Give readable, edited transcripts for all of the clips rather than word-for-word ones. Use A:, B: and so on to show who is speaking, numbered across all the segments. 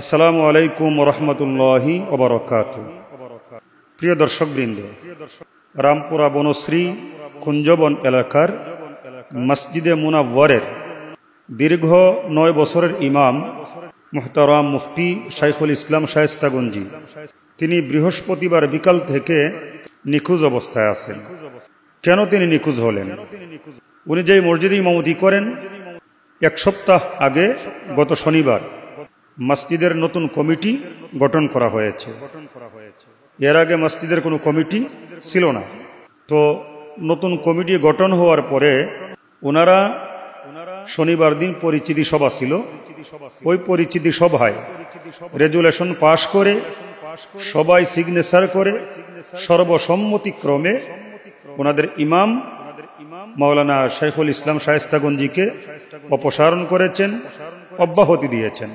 A: আসসালামু আলাইকুম রহমতুল্লাহি ওবারাকাতুহু। প্রিয় দর্শকবৃন্দ, রামপুরা বনশ্রী কুঞ্জবন এলাকার মসজিদে মুনাওয়ারের দীর্ঘ 9 বছরের ইমাম মুহতারাম মুফতি শাইখুল ইসলাম শায়েস্তাগঞ্জি তিনি বৃহস্পতিবার বিকাল থেকে নিখোঁজ অবস্থায় আছেন। কেন তিনি নিখোঁজ হলেন? উনি যেই মসজিদে ইমামতি করেন, 1 সপ্তাহ আগে গত শনিবার মসজিদের নতুন কমিটি গঠন করা হয়েছে। এর আগে মসজিদের কোনো কমিটি ছিল না। তো নতুন কমিটি গঠন হওয়ার পরে ওনারা শনিবার দিন পরিচিতি সভা ছিল। ওই পরিচিতি সভায় রেজুলেশন পাশ করে সবাই সিগনেচার করে সর্বসম্মতিক্রমে ওনাদের ইমাম মাওলানা শাইখুল ইসলাম শায়েস্তাগঞ্জিকে অপসারণ করেছেন, অব্যাহতি দিয়েছেন।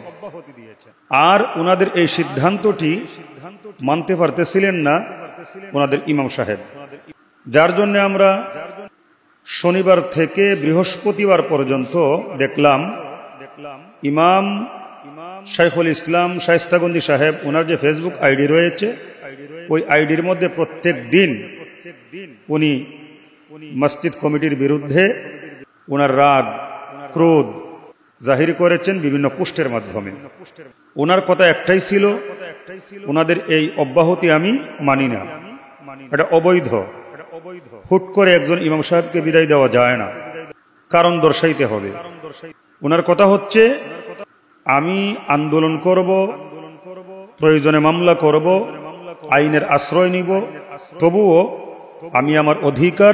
A: আর ওনাদের এই সিদ্ধান্তটি মানতে পারতেছিলেন না ওনাদের ইমাম সাহেব, যার জন্য আমরা শনিবার থেকে বৃহস্পতিবার পর্যন্ত দেখলাম ইমাম শাইখুল ইসলাম শায়েস্তাগঞ্জি সাহেব ওনার যে ফেসবুক আইডি রয়েছে, ওই আইডির মধ্যে প্রত্যেক দিন উনি মসজিদ কমিটির বিরুদ্ধে ওনার রাগ ক্রোধ জাহির করেছেন বিভিন্ন পোস্টের মাধ্যমে। ওনার কথা একটাই ছিল, ওনাদের এই অব্যাহতি আমি মানি না, এটা অবৈধ। হুট করে একজন ইমাম সাহেবকে বিদায় দেওয়া যায় না, কারণ দর্শাইতে হবে। ওনার কথা হচ্ছে, আমি আন্দোলন করব, প্রয়োজনে মামলা করব, আইনের আশ্রয় নিব, তবুও আমি আমার অধিকার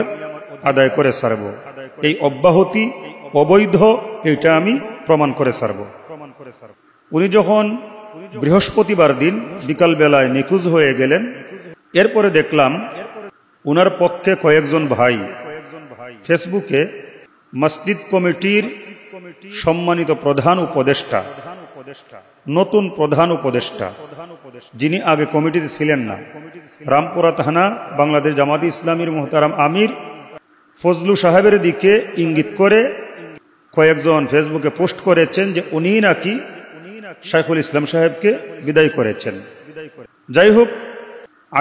A: আদায় করে ছাড়ব। এই অব্যাহতি অবৈধ, এটা আমি প্রমাণ করে ছাড়ব। উনি যখন বৃহস্পতিবার দিন বিকাল বেলায় নিখোঁজ হয়ে গেলেন, এরপরে দেখলাম উনার পক্ষে কয়েকজন ভাই ফেসবুকে মসজিদ কমিটির সম্মানিত প্রধান উপদেষ্টা, নতুন প্রধান উপদেষ্টা, যিনি আগে কমিটিতে ছিলেন না, রামপুরা থানা বাংলাদেশ জামাত ইসলামীর মুহতারাম আমির ফজলু সাহেবের দিকে ইঙ্গিত করে কয়েকজন ফেসবুকে পোস্ট করেছেন যে উনি নাকি শাইখুল ইসলাম সাহেবকে বিদায় করেছেন। যাই হোক,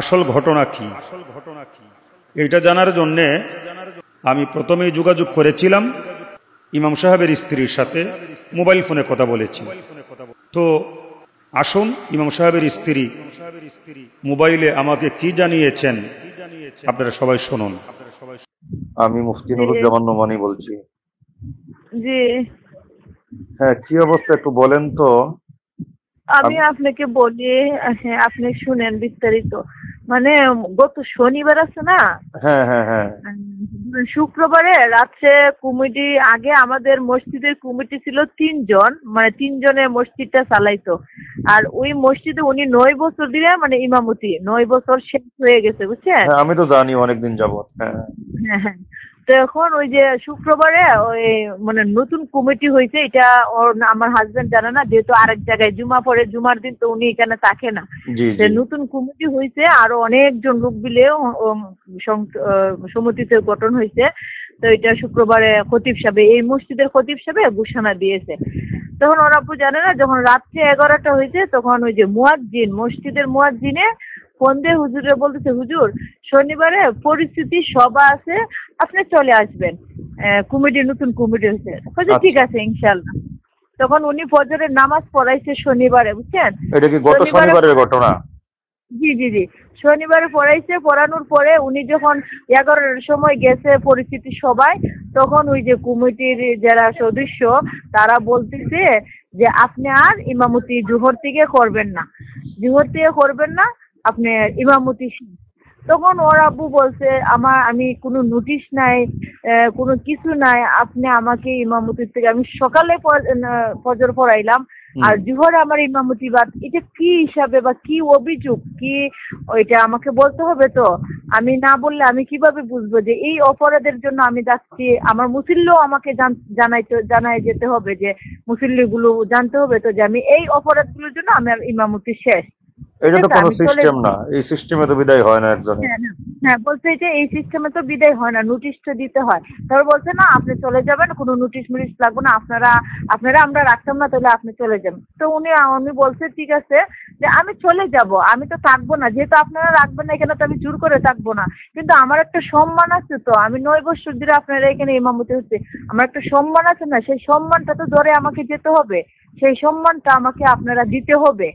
A: আসল ঘটনা কি এটা জানার জন্যে আমি প্রথমেই যোগাযোগ করেছিলাম ইমাম সাহেবের স্ত্রীর সাথে, মোবাইল ফোনে কথা বলেছি। তো আসুন ইমাম সাহেবের স্ত্রী মোবাইলে আমাকে কি জানিয়েছেন আপনারা সবাই শুনুন।
B: আমি মুফতি নুরুজ্জামান নোমানী বলছি।
C: জি,
B: হ্যাঁ, কি অবস্থা একটু বলেন তো।
C: আমি আপনাকে বলি, হ্যাঁ আপনি শুনেন বিস্তারিত। মানে গত শনিবার আছে না,
B: হ্যাঁ হ্যাঁ হ্যাঁ,
C: শুক্রবারে রাত্রে কমিটি, আগে আমাদের মসজিদের কমিটি ছিল 3 জন, মানে 3 জনের মসজিদটা চালাইতো। আর ওই মসজিদে উনি 9 বছর ধরে মানে ইমামতি, 9 বছর শেষ হয়ে গেছে, বুঝছেন?
B: হ্যাঁ আমি তো জানি অনেকদিন যাবত। হ্যাঁ
C: হ্যাঁ হ্যাঁ। তো এখন ওই যে শুক্রবারে ওই মানে নতুন কমিটি হয়েছে, এটা ওর আমার হাজবেন্ড জানে না, যেহেতু আরেক জায়গায় জুমা পড়ে, জুমার দিন তো উনি এখানে থাকে না।
B: জি
C: তো
B: জি,
C: নতুন কমিটি হয়েছে, আরো অনেকজন লোক মিলে সমিতিতে গঠন হয়েছে। তো এটা শুক্রবারে খতিব সাহেব, এই মসজিদের খতিব সাহেব ঘোষণা দিয়েছে। তখন ওরা জানে না, যখন রাত্রে 11টা হয়েছে, তখন ওই যে মুয়াজ্জিন, মসজিদের মুয়াজ্জিনে ফোন দিয়ে হুজুরে বলতেছে, হুজুর শনিবারে পরিস্থিতি সভা আছে, আপনি চলে আসবেন, কমিটি নতুন কমিটি হয়েছে। ঠিক আছে ইনশাল্লাহ। তখন উনি ফজরের নামাজ পড়াইছে শনিবারে, বুঝছেন?
B: এটা কি গত শনিবারের ঘটনা?
C: জি জি জি, শনিবারে পড়াইছে। পড়ানোর পরে উনি যখন 11টার সময় গেছে পরিস্থিতি সবাই, তখন ওই যে কমিটির যারা সদস্য তারা বলতেছে যে আপনি আর ইমামতি জোহর থেকে করবেন না, জোহর থেকে করবেন না, আপনি ইমামতি। তখন ওর আব্বু বলছে, আমি কোনো নোটিশ নাই, কোনো কিছু নাই, আপনি আমাকে ইমামতির থেকে, আমি সকালে ফজর পড়াইলাম আর জোহরে আমার ইমামতি বাদ, এটা কি হিসাবে বা কি অভিযোগ কি, ওইটা আমাকে বলতে হবে। তো আমি না বললে আমি কিভাবে বুঝবো যে এই অপরাধের জন্য আমি যাচ্ছি? আমার মুসল্লিও আমাকে জানাই যেতে হবে, যে মুসল্লি গুলো জানতে হবে তো যে আমি এই অপরাধগুলোর জন্য আমার ইমামতি শেষ।
B: এটা
C: ঠিক
B: তো
C: আছে,
B: কোনো
C: আমি চলে
B: সিস্টেম না, এই সিস্টেমে তো বিদায় হয় না একজনের।
C: হ্যাঁ হ্যাঁ, বলছে যে এই সিস্টেমে তো বিদায় হয় না, নোটিশটা দিতে হয়। তারপর বলছে না আপনি চলে যাবেন, কোনো নোটিশ মিটিশ লাগবে না, আপনারা আমরা রাখতাম না, তাহলে আপনি চলে যাবেন। তো উনি বলছে ঠিক আছে যে আমি চলে যাব, আমি তো থাকবো না, যেহেতু আপনারা রাখবেন না এখানে তো আমি জোর করে থাকবো না। কিন্তু আমার একটা সম্মান আছে, তো আমি 9 বছর ধরে আপনারা এখানে ইমামতি হচ্ছে, আমার একটা সম্মান আছে না, সেই সম্মানটা তো ধরে আমাকে যেতে হবে, সেই সম্মানটা আমাকে আপনারা দিতে হবে,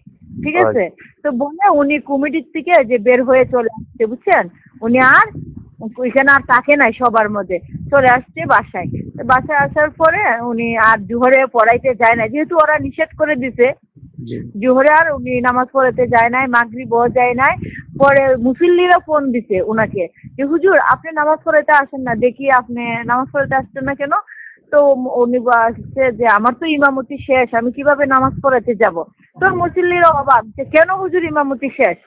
C: ঠিক আছে। তো বলে উনি কমিটির থেকে যে বের হয়ে চলে আসছে, বুঝছেন, উনি আর ওইখানে আর থাকে নাই, সবার মধ্যে চলে আসছে বাসায়। তো বাসায় আসার পরে উনি আর জোহরে পড়াইতে যায় না, যেহেতু ওরা নিষেধ করে দিছে।
B: জি
C: জোহরে আর উনি নামাজ পড়াতে যায় নাই, মাগরিবও যায় নাই। পরে মুসল্লিরা ফোন দিছে উনাকে যে হুজুর আপনি নামাজ পড়াতে আসেন না, দেখি আপনি নামাজ পড়াতে আসছেন না কেন। তো উনি বলছে যে আমার তো ইমামতি শেষ, আমি কিভাবে নামাজ পড়াতে যাব। তোর মুসল্লিরা অবাক যে কেন হুজুর ইমামতি শেষ,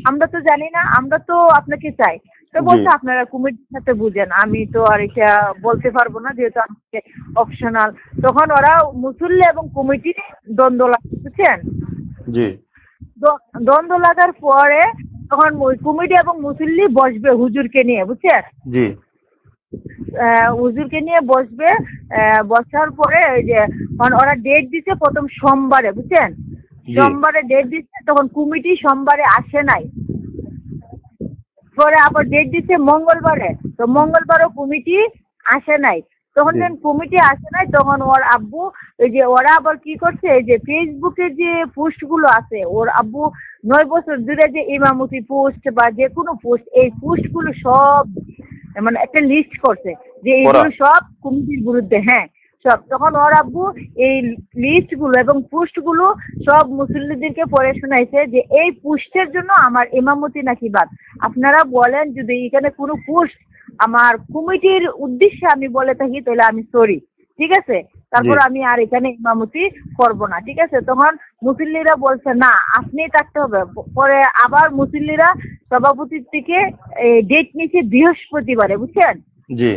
C: আমরা তো জানি না, আমরা তো আপনাকে চাই। তো
B: জি
C: বলছে আপনারা কমিটির সাথে বুঝেন, আমি তো আর এটা বলতে পারবো না, যেহেতু আমাকে অপশনাল। তখন ওরা মুসল্লি এবং কমিটি দ্বন্দ্ব লাগছে, বুঝছেন।
B: জি
C: দ্বন্দ্ব লাগার পরে তখন কমিটি এবং মুসল্লি বসবে হুজুরকে নিয়ে, বুঝছেন।
B: জি
C: হুজুরকে নিয়ে বসবে। বসার পরে ওই যে ওরা ডেট দিছে প্রথম সোমবারে, বুঝছেন,
B: জি
C: সোমবারে ডেট দিচ্ছে। তখন কমিটি সোমবারে আসে নাই, পরে আবার ডেট দিচ্ছে মঙ্গলবারে, তো মঙ্গলবারও কমিটি আসে নাই। তখন
B: জি
C: যখন কমিটি আসে নাই তখন ওর আব্বু ওই যে ওরা আবার কি করছে, এই যে ফেসবুকে যে পোস্ট গুলো আছে, ওর আব্বু 9 বছর ধরে যে ইমামতি পোস্ট বা যে কোনো পোস্ট, এই পোস্ট গুলো সব মানে একটা লিস্ট করছে যে
B: করা
C: এইগুলো সব কমিটির বিরুদ্ধে, হ্যাঁ সব। তখন ওর আব্বু এই লিস্ট গুলো এবং পোস্ট গুলো সব মুসল্লিদেরকে পড়ে শোনাইছে যে এই পোস্টের জন্য আমার ইমামতি নাকি বাদ। আপনারা বলেন যদি এখানে কোনো পোস্ট আমার কমিটির উদ্দেশ্যে আমি বলে থাকি তাহলে আমি সরি, ঠিক আছে।
B: জি
C: তারপর আমি আর এখানে ইমামতি করব না, ঠিক আছে। তখন মুসল্লিরা বলছে না আপনি থাকতে হবে। পরে আবার মুসল্লিরা সভাপতির থেকে ডেট নিয়েছে বৃহস্পতিবারে, বুঝছেন।
B: জি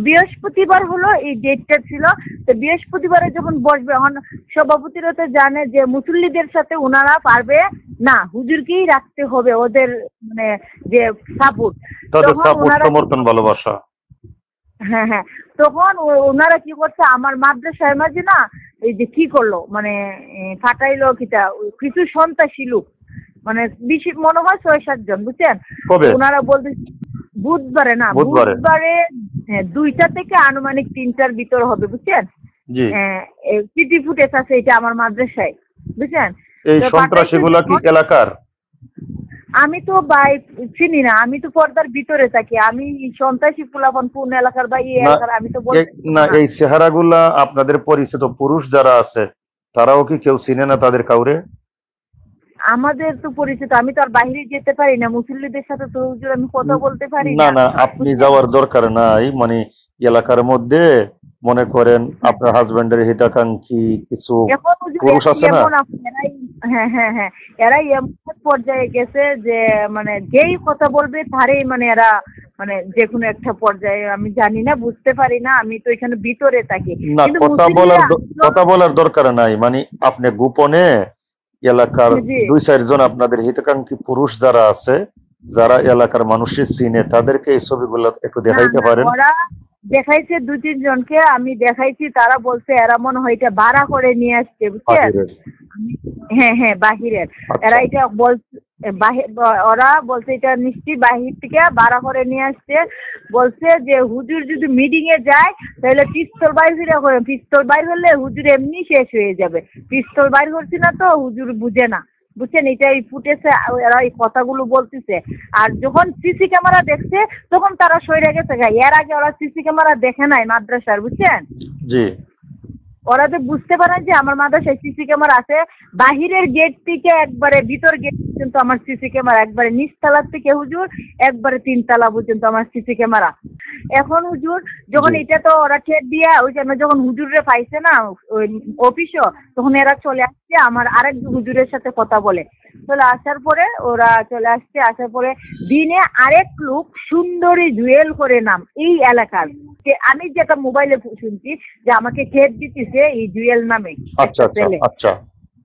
C: বৃহস্পতিবার হলো এই ডেটটা ছিল। তো বৃহস্পতিবারে যখন বসবে, এখন সভাপতিরা তো জানে যে মুসল্লিদের সাথে ওনারা পারবে না, হুজুরকেই রাখতে হবে ওদের মানে যে সাপোর্ট।
B: তাদের
C: তখন
B: সাপোর্ট
C: ওনারা
B: সমর্থন ভালোবাসা।
C: হ্যাঁ হ্যাঁ, তখন ওনারা কি করছে, আমার মাদ্রাসার মাঝে না এই যে কি করলো মানে ফাটাইলো কিটা কিছু সন্ত্রাসী লোক, মানে বেশি মনে হয় 6-7 জন, বুঝছেন।
B: কবে?
C: ওনারা বলতে বুধবারে না
B: বুধবারে।
C: বুধবারে 2টা থেকে আনুমানিক 3টার ভিতর হবে, বুঝছেন।
B: জি
C: সিটি ফুটেজ আছে এটা আমার মাদ্রাসায়, বুঝছেন।
B: এই
C: তো
B: সন্ত্রাসীগুলা কি এলাকার?
C: আমি তো বাই চিনি না, আমি তো পর্দার ভিতরে থাকি, আমি সন্ত্রাসী ফুলাফন কোন এলাকার বা এই
B: না
C: এলাকার আমি তো বলতে
B: না, এই চেহারাগুলা আপনাদের পরিচিত পুরুষ যারা আছে তারাও কি কেউ চিনে না তাদের কাউরে?
C: আমাদের তো পরিচিত, আমি তো আর বাইরে যেতে পারি না, মুসল্লিদের সাথে তো হুজুর আমি কথা বলতে পারি
B: না
C: না।
B: না, আপনি যাওয়ার দরকার নাই। মানে এলাকার মধ্যে মনে করেন আপনার হাজবেন্ডের হিতাকাঙ্ক্ষী কিছু
C: এখন হুজুর
B: পুরুষ আছে না?
C: এমন এরাই হ্যাঁ এরাই এমন পর্যায়ে গেছে যে মানে যেই কথা বলবে তারই মানে এরা মানে যে কোনো একটা পর্যায়ে, আমি জানি না, বুঝতে পারি না, আমি তো এখানে ভিতরে থাকি।
B: না,
C: কিন্তু
B: কথা বলার দরকার নাই। মানে আপনি গোপনে এলাকার
C: জি
B: 2-4 জন আপনাদের হিতাকাঙ্ক্ষী পুরুষ যারা আছে, যারা এলাকার মানুষের চিনে, তাদেরকে এই ছবিগুলো একটু
C: না
B: দেখাইতে
C: না,
B: পারেন?
C: ওরা দেখাইছে 2-3 জনকে আমি দেখাইছি, তারা বলছে এরা মনে হয় এটা ভাড়া করে নিয়ে আসছে, বুঝছেন।
B: বাহিরের।
C: হ্যাঁ বাহিরের।
B: আচ্ছা।
C: এরা এটা বলছে ওরা বলছে এটা নিশ্চয়ই বাহির থেকে ভাড়া করে নিয়ে আসছে। বলছে যে হুজুর যদি মিটিং এ যায় তাহলে পিস্তল বাইর হলে হুজুর এমনি শেষ হয়ে যাবে। পিস্তল বাইর করছি না তো হুজুর বুঝে না, বুঝছেন। এটা এই ফুটেছে, এরা এই কথাগুলো বলতেছে। আর যখন সিসি ক্যামেরা দেখছে তখন তারা সরে গেছে। এর আগে ওরা সিসি ক্যামেরা দেখে নাই মাদ্রাসার, বুঝছেন।
B: জি
C: ওরা তো বুঝতে পারেন যে আমার মাদ্রাসায় সিসি ক্যামেরা আছে। বাহিরের গেট থেকে একবারে ভিতর গেট পর্যন্ত আমার সিসি ক্যামেরা, একবারে নিচতলার থেকে হুজুর একবারে 3 তলা পর্যন্ত আমার সিসি ক্যামেরা। এখন হুজুর যখন এটা তো ওরা ঠেট দিয়া ওই জন্য যখন হুজুরে পাইছে না ওই অফিসও, তখন এরা চলে আসছে আমার আরেক হুজুরের সাথে কথা বলে। চলে আসার পরে ওরা চলে আসছে, আসার পরে দিনে আরেক লোক সুন্দরী জুয়েল করে নাম এই এলাকার, যে আমি যেটা মোবাইলে শুনছি যে আমাকে ঠেট দিতেছে এই জুয়েল নামে
B: আচ্ছা
C: একটা ছেলে।
B: আচ্ছা।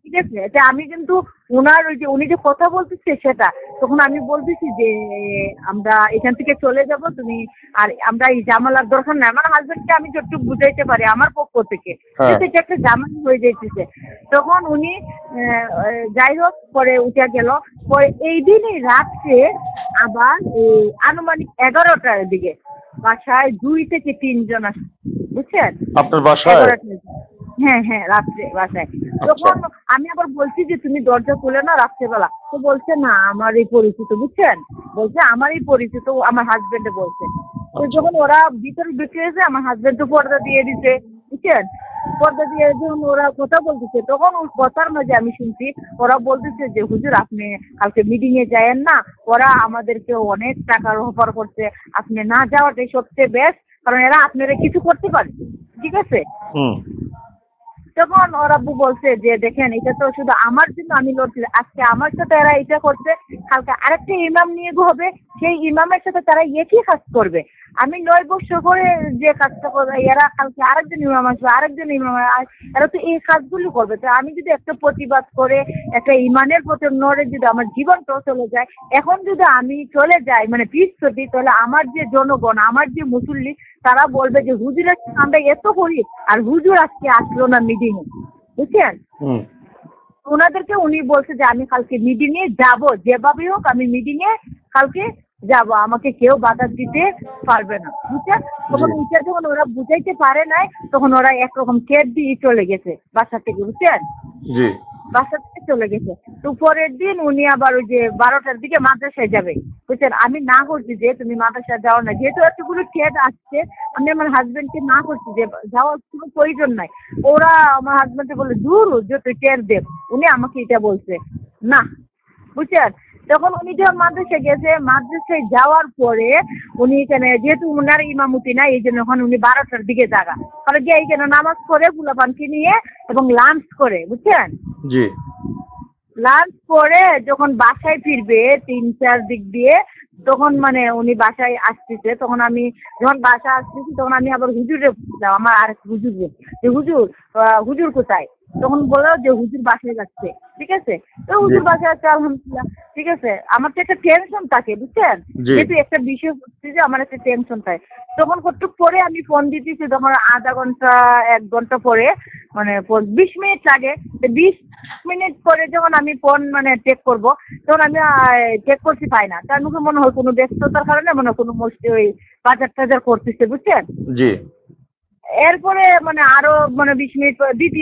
C: ঠিক আছে, এটা আমি কিন্তু ওনার ওই যে উনি যে কথা বলতেছে সেটা, তখন আমি বলতেছি যে আমরা এখান থেকে চলে যাব, তুমি আর আমরা এই জামালার দরকার নাই। আমার হাজবেন্ডকে আমি যতটুকু বুঝাইতে পারি আমার পক্ষ থেকে,
B: হ্যাঁ।
C: কিন্তু এটা একটা জামালা হয়ে যাইতেছে। তখন উনি যাই হোক পরে উঠে গেল। পরে এই দিনই রাত্রে আবার এই আনুমানিক 11টার দিকে বাসায় 2 থেকে 3 জন আসে, বুঝছেন?
B: আপনার বাসায়?
C: 11টার, হ্যাঁ হ্যাঁ, রাত্রে বাসায়। তখন আমি আবার বলছি যে তুমি দরজা খুলে না রাত্রেবেলা, তো বলছে না আমার এই পরিচিত, বুঝছেন, বলছে আমার এই পরিচিত, আমার হাজবেন্ডে বলছে। তো যখন ওরা ভিতরে ঢুকে এসে আমার হাজবেন্ড তো পর্দা দিয়ে দিছে, বুঝছেন, পর্দা দিয়ে যখন ওরা কথা বলতেছে, তখন ওর কথার মাঝে আমি শুনছি ওরা বলতেছে যে হুজুর আপনি কালকে মিটিং এ যায়েন না, ওরা আমাদেরকে অনেক টাকার অফার করছে, আপনি না যাওয়াটাই সবচেয়ে বেস্ট, কারণ এরা আপনারা কিছু করতে পারে, ঠিক আছে? তখন ওর আব্বু বলছে যে দেখেন এটা তো শুধু আমার জন্য আমি লড়ছি, আজকে আমার সাথে এরা এটা করছে, কালকে আরেকটা ইমাম নিয়ে হবে, সেই ইমামের সাথে তারা একই কাজ করবে। আমি 9 বছর করে যে কাজটা করবে, এরা কালকে আরেকজন ইমাম আসবে, আরেকজন ইমাম এরা তো এই কাজগুলো করবে। তো আমি যদি একটা প্রতিবাদ করে একটা ইমানের প্রতি নড়ে যদি আমার জীবনটাও চলে যায়, এখন যদি আমি চলে যাই মানে পিছ ছুটি, তাহলে আমার যে জনগণ, আমার যে মুসল্লি, তারা বলবে যে হুজুরের আমরা এত করি আর হুজুর আজকে আসলো না মিটিং এ, বুঝছেন? ওনাদেরকে উনি বলছে যে আমি কালকে মিটিং এ যাবো, যেভাবে হোক আমি মিটিং এ কালকে যাব, আমাকে কেউ বাধা দিতে পারবে না, বুঝছেন? তখন উঠে যখন ওরা বুঝাইতে পারে নাই, তখন ওরা একরকম কেট দিয়ে চলে গেছে বাসা থেকে, বুঝছেন, বাসা থেকে চলে গেছে। তো পরের দিন উনি আবার ওই যে 12টার দিকে মাদ্রাসায় যাবে, বুঝছেন, আমি না করছি যে তুমি মাদ্রাসায় যাও না, যেহেতু এতগুলো কেট আসছে, আমি আমার হাজবেন্ডকে না করছি যে যাওয়ার কোনো প্রয়োজন নাই। ওরা আমার হাজবেন্ডকে বলে দূর যে তুই টের দেব, উনি আমাকে এটা বলছে না, বুঝছেন? তখন উনি যখন মাদ্রাসায় গেছে, মাদ্রাসায় যাওয়ার পরে উনি এখানে যেহেতু উনার ইমামতি নাই, এই জন্য এখন উনি 12টার দিকে জাগা, কারণ যে এইখানে নামাজ করে ফুলাপানকে নিয়ে এবং লাঞ্চ করে, বুঝছেন, লাঞ্চ করে যখন বাসায় ফিরবে 3-4 দিক দিয়ে, তখন মানে উনি বাসায় আসতেছে, তখন আমি যখন বাসা আসতেছি তখন আমি আবার হুজুরে বললাম, আমার আরেক হুজুরে, যে হুজুর হুজুর কোথায়? তখন বললো যে হুজুর বাসায় যাচ্ছে, ঠিক আছে। তো হুজুর বাসায় আছে আলহামদুলিল্লাহ, ঠিক আছে। আমার তো একটা টেনশন থাকে, বুঝছেন, যেহেতু একটা বিষয় হচ্ছে যে আমার একটা টেনশন থাকে। তখন কতটুক পরে আমি ফোন দিতেছি, তখন আধা ঘন্টা 1 ঘন্টা পরে মানে 20 মিনিট লাগে, 20 মিনিট পরে যখন আমি ফোন মানে চেক করবো, তখন আমি চেক করছি পাই না, তার মুখে মনে হয় কোনো ব্যস্ততার কারণে মনে হয় কোনো মস্তি ওই বাজার টাজার করতেছে, বুঝছেন। এরপরে মানে আরো মানে 20 মিনিট দিতে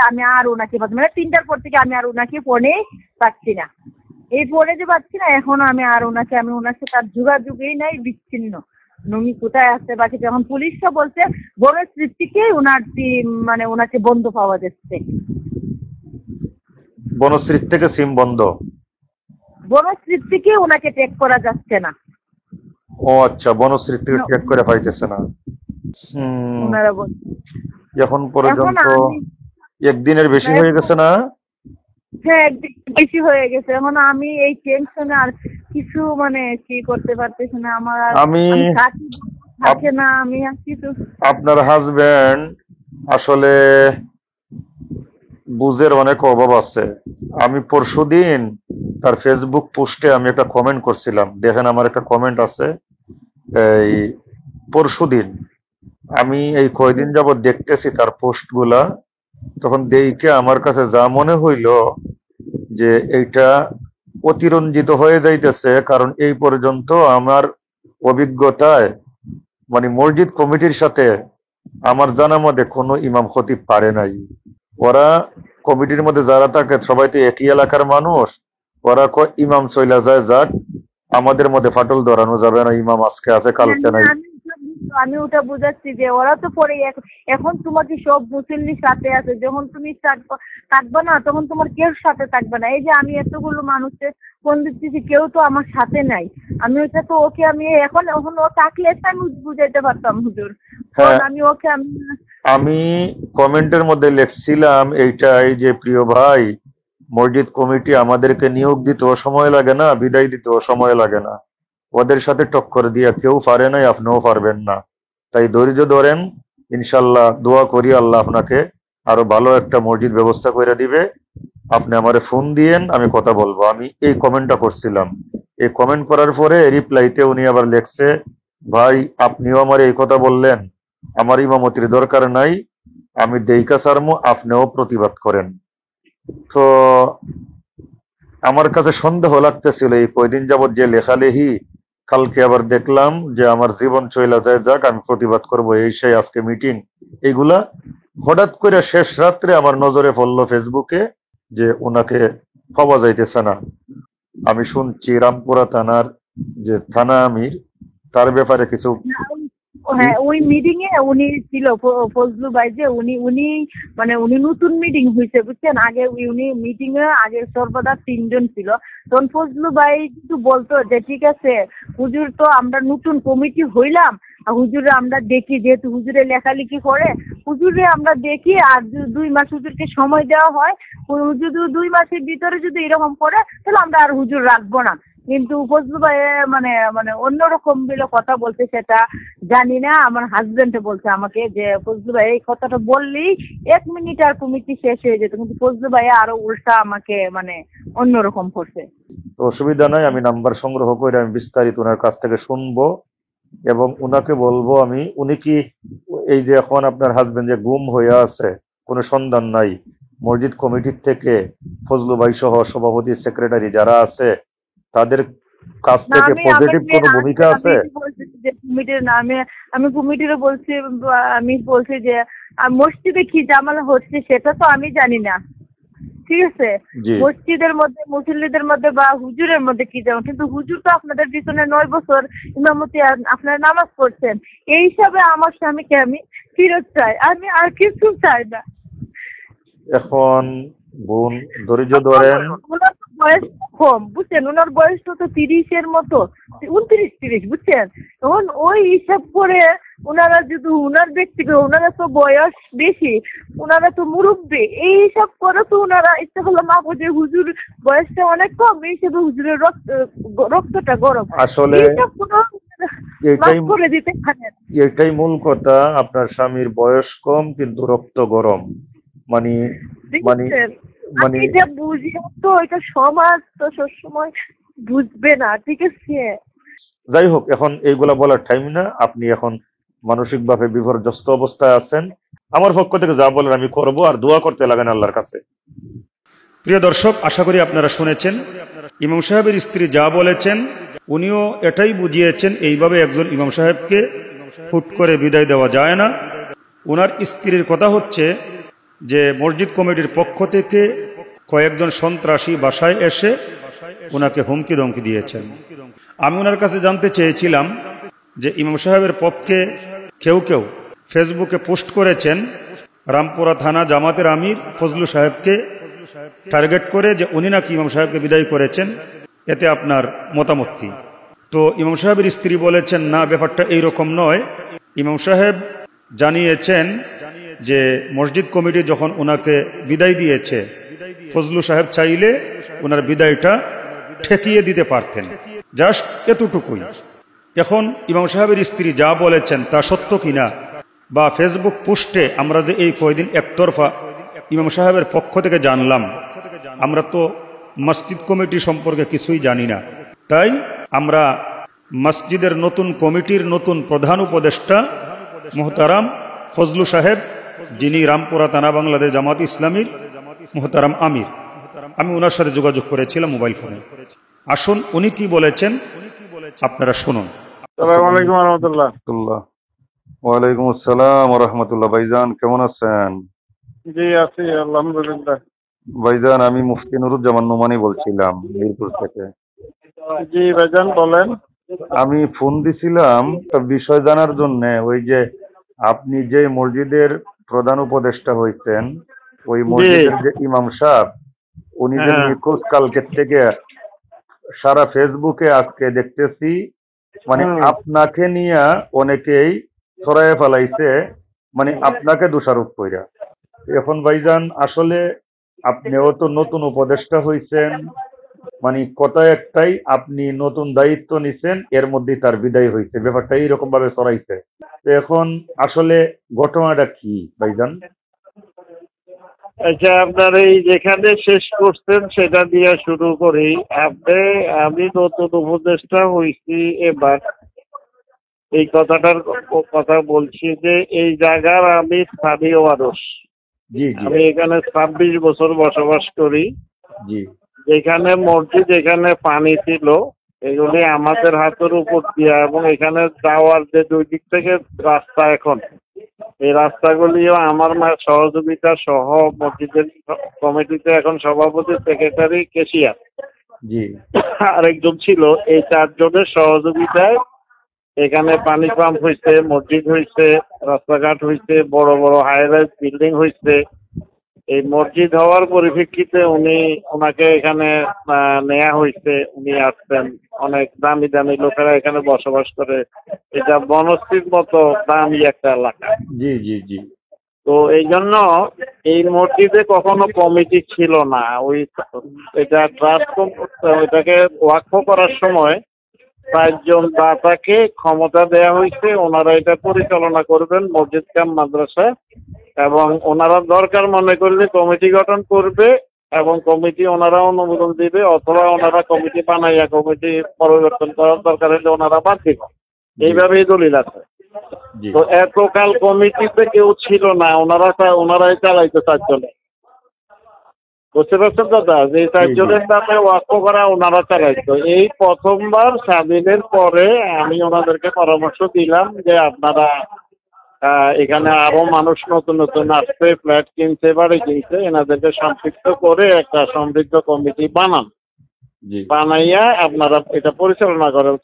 C: আমি আর ওনাকে পাচ্ছি, মানে 3টার পর থেকে আমি আর ওনাকে ফোনেই পাচ্ছি না। এই ফোনে যে পাচ্ছি না, এখনো আমি আর আমি ওনার সাথে আর যোগাযোগই নাই, বিচ্ছিন্ন। উনি কোথায় আসতে বাকি, যখন পুলিশরা বলছে বনশ্রী থেকেই ওনার মানে ওনাকে বন্ধ পাওয়া যাচ্ছে,
B: বনশ্রী থেকে সিম বন্ধ,
C: বনশ্রী থেকে ওনাকে ট্রেক করা যাচ্ছে না।
B: ও আচ্ছা, বনশ্রী থেকে ট্রেক করে পাইতেছে না।
C: ওনারা বলছে
B: এখন পর্যন্ত একদিনের বেশি হয়ে গেছে না?
C: হ্যাঁ, একদিন বেশি হয়ে গেছে। এখন আমি এই টেনশনে আর কিছু মানে কি করতে পারতেছি না। আমার থাকে না, আমি আর কিছু।
B: আপনার হাজবেন্ড আসলে বুঝের অনেক অভাব আছে। আমি পরশুদিন তার ফেসবুক পোস্টে আমি একটা কমেন্ট করছিলাম, দেখেন আমার একটা কমেন্ট আছে। এই পরশুদিন আমি এই কয়দিন যাবত দেখতেছি তার পোস্ট গুলা, তখন দেখে আমার কাছে যা মনে হইল যে এইটা অতিরঞ্জিত হয়ে যাইতেছে। কারণ এই পর্যন্ত আমার অভিজ্ঞতায় মানে মসজিদ কমিটির সাথে আমার জানা মতে কোনো ইমাম খতিব পারে নাই। ওরা কমিটির মধ্যে যারা থাকে সবাই তো একই এলাকার মানুষ, ওরা ইমাম চইলা যায়, যাক আমাদের মধ্যে ফাটল ধরানো যাবে না, ইমাম আজকে আছে কালকে নাই।
C: আমি ওটা বুঝাচ্ছি যে ওরা তো পরে এখন তোমাকে সব মুসল্লির সাথে আছে, যখন তুমি থাকবে না তখন তোমার কেউ সাথে থাকবে না। এই যে আমি এতগুলো মানুষের ফোন দিচ্ছি, কেউ তো আমার সাথে নাই। আমি ওটা তো ওকে আমি এখন ও থাকলে আমি বুঝাইতে পারতাম হুজুর, আমি ওকে
B: আমি কমেন্টের মধ্যে লিখছিলাম এইটাই যে প্রিয় ভাই, মসজিদ কমিটি আমাদেরকে নিয়োগ দিতেও সময় লাগে না, বিদায় দিতেও সময় লাগে না। ওদের সাথে টক্কর দিয়া কেউ পারে নাই, আপনিও পারবেন না। তাই ধৈর্য ধরেন, ইনশাল্লাহ দোয়া করি আল্লাহ আপনাকে আরো ভালো একটা মসজিদ ব্যবস্থা করে দিবে। আপনি আমারে ফোন দিয়েন, আমি কথা বলবো। আমি এই কমেন্টটা করছিলাম। এই কমেন্ট করার পরে রিপ্লাইতে উনি আবার লেখছে, ভাই আপনিও আমার এই কথা বললেন, আমার ইমামতির দরকার নাই, আমি দেইকা সারমু, আপনিও প্রতিবাদ করেন। তো আমার কাছে সন্দেহ লাগতেছিল এই কয়দিন যাবত যে লেখালেখি, কালকে আবার দেখলাম যে আমার জীবন চইলা যায়, যাক আমি প্রতিবাদ করব, এই সেই আজকে মিটিং, এগুলা হঠাৎ করে শেষ রাত্রে আমার নজরে পড়লো ফেসবুকে যে ওনাকে পাওয়া যাইতেছে না। আমি শুনছি রামপুরা থানার যে থানা আমির, তার ব্যাপারে কিছু
C: হ্যাঁ, ওই মিটিং এ উনি ছিল, ফজলু ভাই যে উনি উনি মানে উনি নতুন মিটিং হয়েছে বুঝছেন। আগে উনি মিটিং এ আগে সর্বদা 3 জন ছিল। তখন ফজলু ভাই কিন্তু বলতো যে ঠিক আছে হুজুর, তো আমরা নতুন কমিটি হইলাম, আর হুজুরে আমরা দেখি, যেহেতু হুজুরে লেখালেখি করে, হুজুরে আমরা দেখি, আর 2 মাস হুজুরকে সময় দেওয়া হয়, হুজুর 2 মাসের ভিতরে যদি এরকম করে তাহলে আমরা আর হুজুর রাখবো না। কিন্তু ফজলু ভাই মানে মানে অন্যরকম বলে কথা বলছে, সেটা জানি না। আমার হাজবেন্ডে বলছে আমাকে যে ফজলু ভাই এই কথাটা বললেই 1 মিনিট আর কমিটি শেষ হয়ে যেত, কিন্তু ফজলু ভাই আরো উল্টা আমাকে মানে অন্যরকম করছে।
B: তো অসুবিধা নাই, আমি নাম্বার সংগ্রহ করে আমি বিস্তারিত ওনার কাছ থেকে শুনবো এবং উনাকে বলবো আমি, উনি কি এই যে এখন আপনার হাজবেন্ড যে গুম হয়ে আছে, কোনো সন্ধান নাই, মসজিদ কমিটির থেকে ফজলু ভাই সহ সভাপতি সেক্রেটারি যারা আছে তাদের কাছ
C: না,
B: থেকে
C: আমি
B: পজিটিভ
C: আমাকে
B: কোনো
C: আমি
B: ভূমিকা
C: আমি
B: আছে?
C: বলছি যে কমিটির নামে, আমি কমিটিরও বলছি, আমি বলছি যে মসজিদে কি ঝামেলা হচ্ছে সেটা তো আমি জানি না, ঠিক আছে।
B: জি,
C: মসজিদের মধ্যে মুসল্লিদের মধ্যে বা হুজুরের মধ্যে কি যেমন, কিন্তু হুজুর তো আপনাদের পিছনে 9 বছর ইমামতি আপনারা নামাজ পড়ছেন, এই হিসাবে আমার স্বামীকে আমি ফিরত চাই, আমি আর কিছু চাই না।
B: এখন বোন ধৈর্য
C: এখন
B: ধরেন।
C: ওনার তো বয়স কম বুঝছেন, ওনার বয়স তো 30-এর মতো, 29-30 বুঝছেন। এখন ওই হিসাব করে ওনারা যদি ওনার ব্যক্তিগত, ওনারা তো বয়স বেশি, ওনারা তো মুরব্বী, এই হিসাব করে তো ওনারা ইচ্ছা হলো মা যে হুজুর বয়সটা অনেক কম, এই হিসাবে হুজুরের রক্তটা গরম,
B: আসলে
C: এই হিসাব কোনো মাফ
B: এটাই
C: করে দিতে পারেন।
B: এটাই মূল কথা, আপনার স্বামীর বয়স কম কিন্তু রক্ত গরম। মানে মানে
C: বুঝছেন, আমি
B: মানে
C: এটা বুঝি, তো এটা সমাজ তো সবসময় বুঝবে না, ঠিক আছে।
B: যাই হোক, এখন এইগুলা বলার টাইম না। আপনি এখন মানসিকভাবে বিপর্যস্ত অবস্থায় আছেন। আমার পক্ষ থেকে যা বলার আমি করব, আর দোয়া করতে লাগেন আল্লাহর কাছে।
A: প্রিয় দর্শক, আশা করি আপনারা শুনেছেন ইমাম সাহেবের স্ত্রী যা বলেছেন। উনিও এটাই বুঝিয়েছেন, এইভাবে একজন ইমাম সাহেবকে হুট করে বিদায় দেওয়া যায় না। ওনার স্ত্রীর কথা হচ্ছে যে মসজিদ কমিটির পক্ষ থেকে কয়েকজন সন্ত্রাসী বাসায় এসে ওনাকে হুমকি ধমকি দিয়েছেন। আমি ওনার কাছে জানতে চেয়েছিলাম যে ইমাম সাহেবের পক্ষে কেউ কেউ ফেসবুকে পোস্ট করেছেন রামপুরা থানা জামাতের আমির ফজলু সাহেবকে টার্গেট করে, যে উনি নাকি ইমাম সাহেবকে বিদায় করেছেন, এতে আপনার মতামত কি? তো ইমাম সাহেবের স্ত্রী বলেছেন, না, ব্যাপারটা এইরকম নয়। ইমাম সাহেব জানিয়েছেন যে মসজিদ কমিটি যখন ওনাকে বিদায় দিয়েছে, ফজলু সাহেব চাইলে ওনার বিদায়টা ঠেকিয়ে দিতে পারতেন, জাস্ট এতটুকুই। এখন ইমাম সাহেবের স্ত্রী যা বলেছেন তা সত্য কিনা, বা ফেসবুক পোস্টে আমরা যে এই কয়দিন একতরফা ইমাম সাহেবের পক্ষ থেকে জানলাম, আমরা তো মসজিদ কমিটি সম্পর্কে কিছুই জানি না। তাই আমরা মসজিদের নতুন কমিটির নতুন প্রধান উপদেষ্টা মোহতারাম ফজলু সাহেব, যিনি রামপুরা থানা বাংলাদেশ জামাত ইসলামীর মোহতারাম আমির, আমি ওনার সাথে যোগাযোগ করেছিলাম মোবাইল ফোনে। আসুন উনি কি বলেছেন আপনারা শুনুন।
D: আসসালামু আলাইকুম রহমতুল্লাহ।
B: ওয়ালাইকুম আসসালাম ওয়া রাহমাতুল্লাহ। ভাইজান কেমন আছেন?
D: জি আছি আলহামদুলিল্লাহ।
B: ভাইজান আমি মুফতি নুরুজ্জামান নোমানী বলছিলাম মিরপুর থেকে।
D: জি ভাইজান বলেন।
B: আমি ফোন দিছিলাম একটা বিষয় জানার জন্য। ওই যে আপনি যে মসজিদের প্রধান উপদেষ্টা হইছেন, ওই
D: জি
B: মসজিদের যে ইমাম সাহেব, উনি যে
D: হ্যাঁ
B: নিখোঁজ কালকের থেকে সারা ফেসবুকে আজকে দেখতেছি, মানে আপনাকে নিয়ে অনেকেই ছড়াইয়া ফেলাইছে, মানে আপনাকে দোষারোপ কইরা। এখন ভাইজান আসলে আপনিও তো নতুন উপদেষ্টা হইছেন, মানে কথা একটাই, আপনি নতুন দায়িত্ব নিছেন, এর মধ্যেই তার বিদায় হয়েছে, ব্যাপারটা এইরকম ভাবে ছড়াইছে। তো এখন আসলে ঘটনাটা কি ভাইজান?
D: আচ্ছা, আপনার এই যেখানে শেষ করছেন সেটা দিয়ে শুরু করি। আমি নতুন উপদেষ্টা হয়েছি এবার, এই কথা বলছি যে এই জায়গার আমি স্থানীয় মানুষ।
B: জি জি
D: আমি এখানে 26 বছর বসবাস করি।
B: জি
D: যেখানে মসজিদ, এখানে পানি ছিল, এগুলি আমাদের হাতের উপর দিয়া, এবং এখানে যাওয়ার যে দুই দিক থেকে রাস্তা, এখন এই রাস্তাগুলিও আমার সহযোগিতা সহ মসজিদের কমিটিতে এখন সভাপতি, সেক্রেটারি, কেশিয়ার
B: জি
D: আরেকজন ছিল। এই চারজনের সহযোগিতায় এখানে পানি পাম্প হয়েছে, মসজিদ হয়েছে, রাস্তাঘাট হয়েছে, বড় বড় হাই রাইজ বিল্ডিং হয়েছে। এই মসজিদ হওয়ার পরিপ্রেক্ষিতে ওনাকে এখানে নেওয়া হয়েছে। উনি আসছেন, অনেক দামি দামি লোকেরা এখানে বসবাস করে। এটা বনশ্রীর মতো দামি একটা এলাকা।
B: জি জি জি
D: তো এই জন্য এই মসজিদে কখনো কমিটি ছিল না। এটা ট্রাস্ট, ওইটাকে ওয়াকফ করার সময় 5 জন দাতাকে ক্ষমতা দেয়া হয়েছে, ওনারা এটা পরিচালনা করবেন, মসজিদ কাম মাদ্রাসা। এবং ওনারা দরকার মনে করলে কমিটি গঠন করবে, এবং কমিটি ওনারা অনুমোদন দিবে, অথবা ওনারা কমিটি বানাইয়া কমিটি পরিবর্তন করার দরকার হলে ওনারা বাদ দিব। এইভাবেই দলিল আছে।
B: জি
D: তো এতকাল কমিটিতে কেউ ছিল না, ওনারাই চালাইতো 4 জনে। বুঝতে পারছেন দাদা, যে 4 জনের নামে ওয়াকফ করা ওনারা চালাইতো। এই প্রথমবার স্বাধীনের পরে আমি ওনাদেরকে পরামর্শ দিলাম যে আপনারা এখানে আরো মানুষ নতুন নতুন আসছে, ফ্ল্যাট কিনছে, বাড়ি কিনছে, এনাদেরকে সম্পৃক্ত করে একটা সমৃদ্ধ কমিটি বানান।
B: জি
D: বানাইয়া আপনারা এটা পরিচালনা করেন।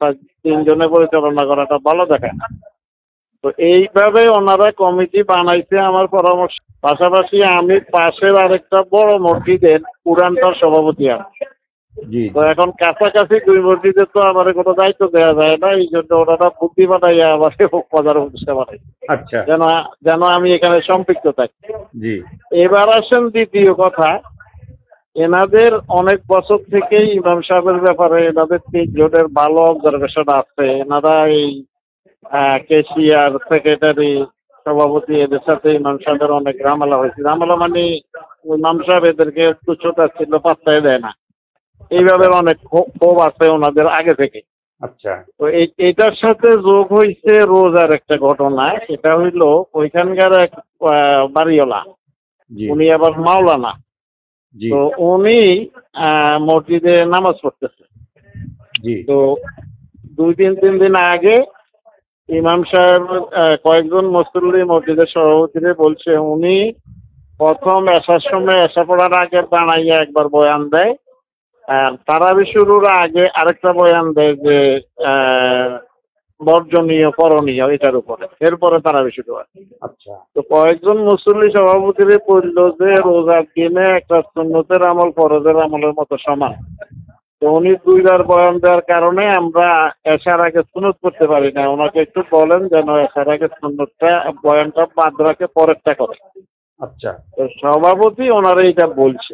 D: 3 জনে পরিচালনা করাটা ভালো দেখায় না। তো এইভাবে ওনারা কমিটি বানাইছে আমার পরামর্শ। পাশাপাশি আমি পাশের আরেকটা বড় মসজিদের পুরানটার সভাপতি আমি।
B: জি
D: তো এখন কাছাকাছি 2 মসজিদের তো আমার কোনো দায়িত্ব দেওয়া যায় না। এই জন্য ওনারা বুদ্ধি বানাইয়া আমার প্রধান উপদেষ্টা বানাই,
B: আচ্ছা
D: যেন আমি এখানে সম্পৃক্ত থাকি।
B: জি
D: এবার আসেন দ্বিতীয় কথা। এনাদের অনেক বছর থেকেই ইমাম সাহেবের ব্যাপারে এনাদের 3 জনের ভালো অবজারভেশন আছে। এনারা এই কেশিয়ার, সেক্রেটারি, সভাপতি, এদের সাথে ইমাম সাহেবের অনেক ঝামেলা হয়েছে। ঝামেলা মানে ইমাম সাহেব এদেরকে তুচ্ছতা ছিল, পাত্তাই দেয় না। এইভাবে অনেক ক্ষোভ আছে ওনাদের আগে থেকে।
B: আচ্ছা
D: তো এটার সাথে যোগ হয়েছে রোজার একটা ঘটনা। সেটা হইল ওইখানকার এক বাড়িওয়ালা,
B: জি
D: উনি আবার মাওলানা।
B: জি
D: তো উনি মসজিদে নামাজ পড়তেছে।
B: জি
D: তো 2-3 দিন আগে ইমাম সাহেব কয়েকজন মুসল্লি মসজিদের সভাপতিরে বলছে, উনি প্রথম এশার সময়, এশা পড়ার আগে দাঁড়াইয়া একবার বয়ান দেয়, আর তারাবি শুরুর আগে আরেকটা বয়ান দেয় যে বর্জনীয়, করণীয়, এটার উপরে। এরপরে তারাবি শুরু হয়।
B: আচ্ছা
D: তো কয়েকজন মুসল্লি সভাপতিরে বলল যে রোজার দিনে একটা সুন্নতের আমল ফরজের আমলের মতো সমান। তো উনি 2 বার বয়ান দেওয়ার কারণে আমরা এশার আগে সুন্নত করতে পারি না। ওনাকে একটু বলেন যেন এশার আগে সুন্নতটা, বয়ানটা বাদ রাখে, পরেরটা করে।
B: আচ্ছা
D: তো সভাপতি ওনারা এটা বলছে।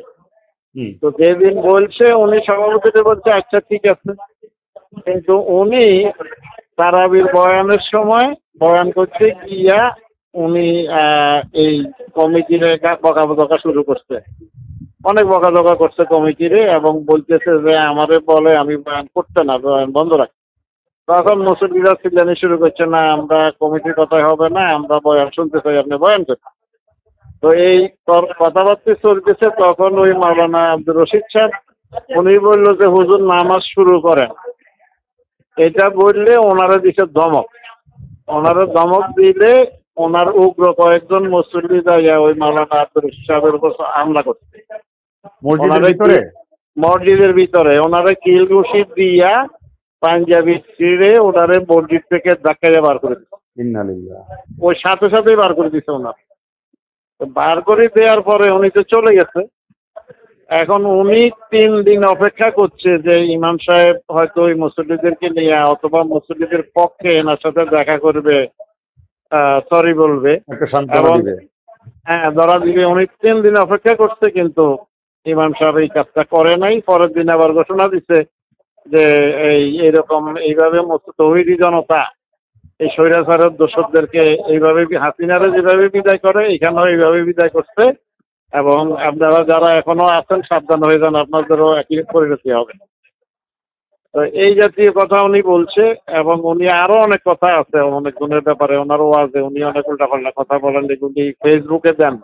B: হুম
D: তো যেদিন বলছে উনি সভাপতিকে বলছে আচ্ছা ঠিক আছে। কিন্তু উনি তারাবির বয়ানের সময় বয়ান করতে গিয়া উনি এই কমিটির বকাবকা শুরু করছে। অনেক বকাঝকা করছে কমিটিরে, এবং বলতেছে যে আমারে বলে আমি বয়ান করতে না, বয়ান বন্ধ রাখি। তখন মুসল্লিরা চিল্লানি শুরু করছে, না আমরা কমিটির কথাই হবে না, আমরা বয়ান শুনতে চাই, আপনি বয়ান করতে। তো এই কথাবার্তা চলতেছে। তখন ওই মাওলানা আব্দুর রশিদ সাহেব উনি বললো যে হুজুর নামাজ শুরু করেন। এটা বললে ওনারা দিছে ধমক। ওনারা ধমক দিলে ওনার উগ্র কয়েকজন মুসল্লি যাইয়া ওই মাওলানা আব্দুর রশিদ সাহেবের উপর হামলা করছে।
B: মসজিদের ভিতরে
D: মসজিদের ভিতরে ওনারা কিল ঘুষি দিয়া পাঞ্জাবি ছিঁড়ে ওনারে মসজিদ থেকে ধাক্কাইয়া বার করে দিচ্ছে।
B: ইন্নালিল্লাহ
D: ওই সাথে সাথেই বার করে দিচ্ছে ওনার। বার করে দেওয়ার পরে উনি তো চলে গেছে। এখন উনি 3 দিন অপেক্ষা করছে যে ইমাম সাহেব হয়তো ওই মুসল্লিদেরকে নিয়ে অথবা মুসল্লিদের পক্ষে এনার সাথে দেখা করবে, সরি বলবে,
B: একটা সান্ত্বনা
D: এবং
B: দিবে।
D: ধরা দিবে। উনি 3 দিন অপেক্ষা করছে, কিন্তু ইমাম সাহেব এই কাজটা করে নাই। পরের দিন আবার ঘোষণা দিচ্ছে যে এইরকম এইভাবে তৌহিদি জনতা এই স্বৈরাচারের দোষকদেরকে এইভাবে, হাসিনারে যেভাবে বিদায় করে এখানেও এইভাবে বিদায় করছে। এবং আপনারা যারা এখনো আছেন সাবধান হয়ে যান, আপনাদেরও একই পরিণতি হবে। তো এই জাতীয় কথা উনি বলছে, এবং উনি আরো অনেক কথা আছে অনেক গুণের ব্যাপারে, ওনার ওয়াজে উনি অনেক উল্টাপাল্টা কথা বলেন, এগুলি ফেসবুকে দেন।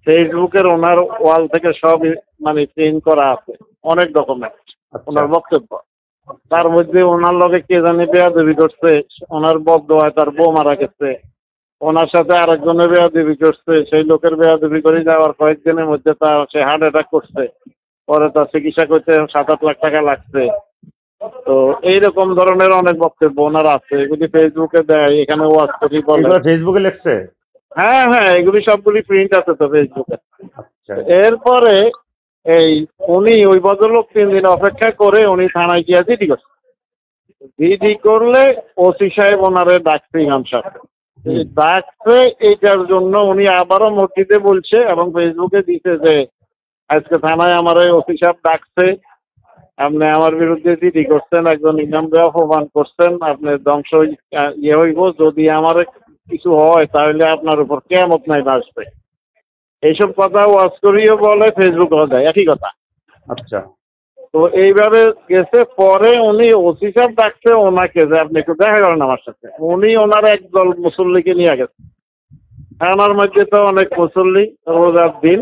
D: ফেসবুকের ওনার ওয়াল থেকে সব মানে প্রিন্ট করা আছে, অনেক ডকুমেন্ট ওনার বক্তব্য। তার মধ্যে ওনার লগে কে জানি বেয়াদবি করছে, ওনার বদদোয়ায় তার বউ মারা গেছে, ওনার সাথে আরেকজনের বেয়াদবি করছে, সেই লোকের বেয়াদবি করে যাওয়ার কয়েকদিনের মধ্যে সে হার্ট অ্যাটাক করছে, পরে তার চিকিৎসা করতে 7-8 লাখ টাকা লাগছে। তো এইরকম ধরনের অনেক বক্তব্য ওনার আছে, এগুলি ফেসবুকে দেয়, এখানে ওয়াজ করি বলে।
B: ফেসবুকে লিখছে?
D: হ্যাঁ হ্যাঁ, এগুলি সবগুলি প্রিন্ট আছে তো ফেসবুকে।
B: আচ্ছা।
D: এরপরে এই উনি ওই ভদ্রলোক 3 দিন অপেক্ষা করে উনি থানায় গিয়ে জিডি করছে। জিডি করলে ওসি সাহেব ওনারে ডাকছে, ইমাম সাহেব ডাকছে। এইটার জন্য উনি আবারও মসজিদে বলছে এবং ফেসবুকে দিছে যে আজকে থানায় আমার ওসি সাহেব ডাকছে, আপনি আমার বিরুদ্ধে জিডি করছেন, একজন ইমামকে অপমান করছেন, আপনি ধ্বংস ইয়ে হইব, যদি আমার কিছু হয় তাহলে আপনার উপর কিয়ামত নাই আসবে। এইসব কথা ওয়াজ করিও বলে, ফেসবুকেও দেয়, একই কথা।
B: আচ্ছা।
D: তো এইভাবে গেছে। পরে উনি ওসি সাহেব ডাকছে ওনাকে যে আপনি একটু দেখা করেন আমার সাথে। উনি ওনার একদল মুসল্লিকে নিয়ে গেছে। থানার মধ্যে তো অনেক মুসল্লি, রোজার দিন।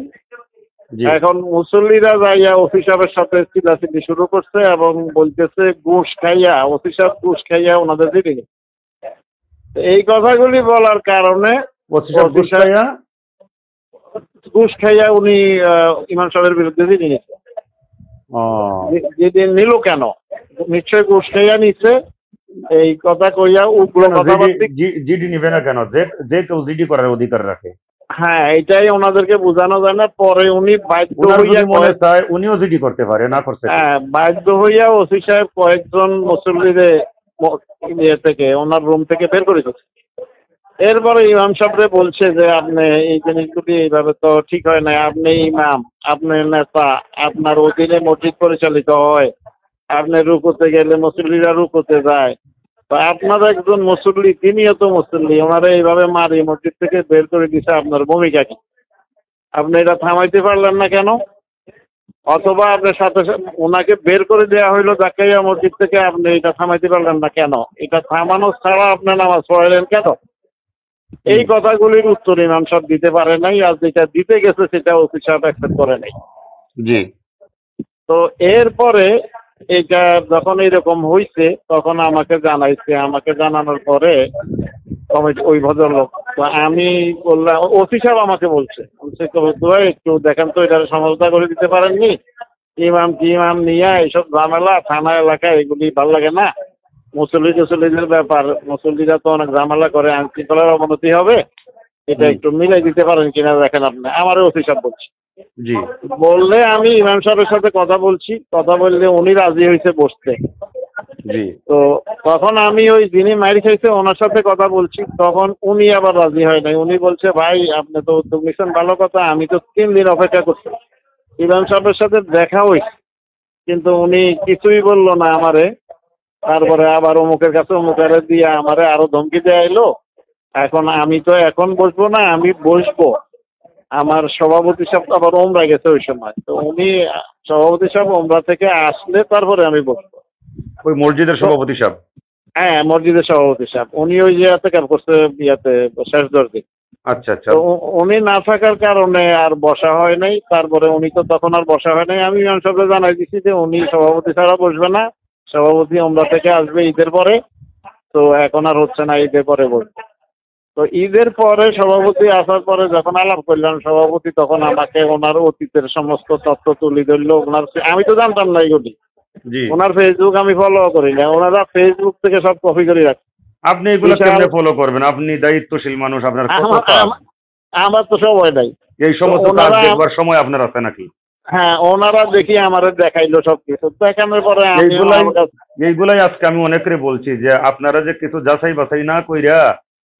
D: এখন মুসল্লিরা যাইয়া ওসি সাহেবের সাথে চিল্লাচিল্লি শুরু করছে এবং বলতেছে ঘুষ খাইয়া, ওসি সাহেব ঘুষ খাইয়া ওনাদের দিদি। এই কথাগুলি বলার কারণে ঘুষ খাইয়া উনি ইমাম সাহেবের বিরুদ্ধে দিদি নিচ্ছে। যেদিন নিল কেন, নিশ্চয় ঘুষ খাইয়া নিচ্ছে, এই কথা কইয়া উগ্র কথাবার্তা।
B: জিডি নিবে না কেন? যে কেউ জিডি করার অধিকার রাখে।
D: হ্যাঁ, এটাই ওনাদেরকে বোঝানো যায় না। পরে উনি বাধ্য হইয়া
B: মনে চায় উনিও জিডি করতে পারে, না করতে।
D: হ্যাঁ, বাধ্য হইয়া ওসি সাহেব কয়েকজন মুসল্লিদের ইয়ে থেকে ওনার রুম থেকে বের করে দিচ্ছে। এরপরে ইমাম সাহেবরে বলছে যে আপনি এই জিনিসগুলি এইভাবে তো ঠিক হয় না, আপনি ইমাম, আপনি নেতা, আপনার অধীনে মসজিদ পরিচালিত হয়, আপনি রুকুতে গেলে মুসল্লিরা রুকুতে যায়, তো আপনার একজন মুসল্লি, তিনিও তো মুসল্লি, ওনারা এইভাবে মারি মসজিদ থেকে বের করে দিছে, আপনার ভূমিকা কি? আপনি এটা থামাইতে পারলেন না কেন? অথবা আপনার সাথে ওনাকে বের করে দেওয়া হইলো জাকাইয়া মসজিদ থেকে, আপনি এটা থামাইতে পারলেন না কেন? এটা থামানো ছাড়া আপনি নামাজ পড়াইলেন কেন? এই কথাগুলির উত্তর ইমাম সাহেব দিতে পারে নাই, আর যেটা দিতে গেছে সেটা ওসি সাহেব অ্যাকসেপ্ট করে নাই।
B: জি।
D: তো এরপরে এটা যখন এরকম হয়েছে তখন আমাকে জানাইছে, আমাকে জানানোর পরে ওই ভদ্রলোক, তো আমি বললাম, ওসি সাহেব আমাকে বলছে একটু দেখেন তো, এটা সমঝোতা করে দিতে পারেননি? ইমাম কি ইমাম নিয়ে এইসব ঝামেলা থানা এলাকায়, এগুলি ভালো লাগে না। মুসল্লিদের ব্যাপার, মুসল্লিরা তো অনেক ঝামেলা করে, আইন শৃঙ্খলার অবনতি হবে, এটা একটু মিলাই দিতে পারেন কিনা দেখেন আপনি। আমারও ওসি সাহেব বলছি।
B: জি।
D: বললে আমি ইমাম সাহেবের সাথে কথা বলছি, কথা বললে উনি রাজি হয়েছে বসতে।
B: জি।
D: তো তখন আমি ওই যিনি মাইর খাইছে ওনার সাথে কথা বলছি, তখন উনি আবার রাজি হয় নাই। উনি বলছে ভাই আপনি তো উদ্যোগ নিচ্ছেন, ভালো কথা, আমি তো 3 দিন অপেক্ষা করছি, ইমাম সাহেবের সাথে দেখা হয়েছে, কিন্তু উনি কিছুই বললো না আমারে। তারপরে আবার অমুকের কাছে অমুকের দিয়ে আমারে আরো ধমকি দেয়া এলো। এখন আমি তো এখন বসবো না, আমি বসবো, আমার সভাপতি সাহেব আবার ওমরা গেছে ওই সময়, তো উনি সভাপতি সাহেব ওমরা থেকে আসলে তারপরে আমি বসবো।
B: ওই মসজিদের সভাপতি সাহেব?
D: হ্যাঁ, মসজিদের সভাপতি সাহেব। উনি ওই যে ক্যাম্প করছে ইয়াতে শেষ দর্জি।
B: আচ্ছা আচ্ছা।
D: তো উনি না থাকার কারণে আর বসা হয় নাই। তারপরে উনি তো তখন আর বসা হয় নাই। আমি ইমাম সাহেবকে জানাই দিচ্ছি যে উনি সভাপতি ছাড়া বসবে না, সভাপতি ওমরা থেকে আসবে ঈদের পরে, তো এখন আর হচ্ছে না, ঈদের পরে বসবে। তো ঈদের পরে সভাপতি আসার পরে যখন আলাপ করলাম সভাপতি, তখন আমাকে ওনার অতীতের সমস্ত তথ্য তুলে ধরলো। ওনার, আমি তো জানতাম না এগুলি, ওনার ফেসবুক আমি ফলো করি না, ওনারা ফেসবুক থেকে সব কপি করে রাখে।
B: আপনি এগুলো কেমনে ফলো করবেন? আপনি দায়িত্বশীল মানুষ, আপনার
D: আমার তো সময় নাই
B: এই সমস্ত কাজ দেখবার সময় আপনার আছে নাকি?
D: হ্যাঁ, ওনারা দেখি আমাদের দেখাইলো সবকিছু, দেখানোর পরে
B: এইগুলাই আজকে আমি অনেকের বলছি যে আপনারা যে কিছু যাচাই বাছাই না কইরা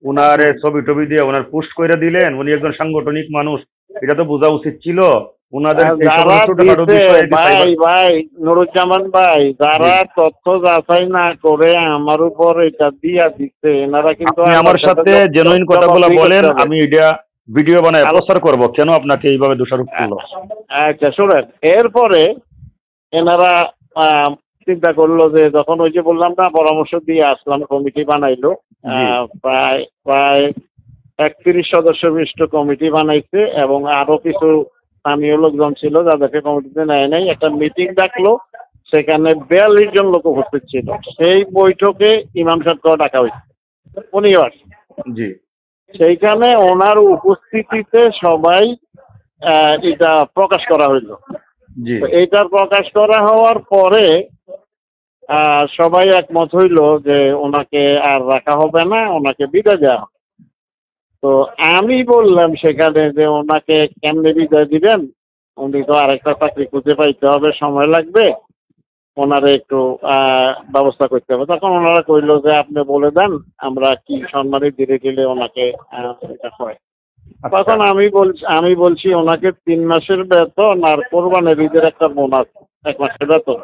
B: উনার ছবি টবি দিয়ে ওনার পোস্ট করে দিলেন, উনি একজন সাংগঠনিক মানুষ, এটা তো বোঝা উচিত ছিল ওনাদের।
D: ভাই নুরুজ্জামান ভাই, যারা তথ্য যাচাই না করে আমার উপর এটা দিয়া দিচ্ছে, এনারা কিন্তু
B: আমার সাথে জেনুইন কথাগুলো বলেন, আমি এটা ভিডিও বানায় প্রচার করব, কেন আপনাকে এইভাবে দোষারোপ করলো?
D: আচ্ছা শুনেন, এরপরে এনারা চিন্তা করলো যে যখন ওই যে বললাম না পরামর্শ দিয়ে আসলাম, কমিটি বানাইলো, প্রায় প্রায় 31 সদস্য বিশিষ্ট কমিটি বানাইছে এবং আরো কিছু স্থানীয় লোকজন ছিল যাদেরকে কমিটিতে নেয় নাই। একটা মিটিং ডাকলো, সেখানে 42 জন লোক উপস্থিত ছিল। সেই বৈঠকে ইমাম সাহেবকেও ডাকা হয়েছে, উনিও আসছে।
B: জি
D: সেইখানে ওনার উপস্থিতিতে সবাই এটা প্রকাশ করা হইলো।
B: জি
D: এইটা প্রকাশ করা হওয়ার পরে সবাই একমত হইল যে ওনাকে আর রাখা হবে না, ওনাকে বিদায় দেওয়া হবে। তো আমি বললাম সেখানে যে ওনাকে কেমনে বিদায় দিবেন, উনি তো আরেকটা চাকরি খুঁজে পাইতে হবে, সময় লাগবে, ওনারে একটু ব্যবস্থা করতে হবে। তখন ওনারা কইলো যে আপনি বলে দেন আমরা কি সম্মানিত ধীরে ধীরে ওনাকে এটা হয়। তখন আমি বলছি ওনাকে 3 মাসের বেতন আর কোরবানির ঈদের একটা বোনাস 1 মাসের বেতন,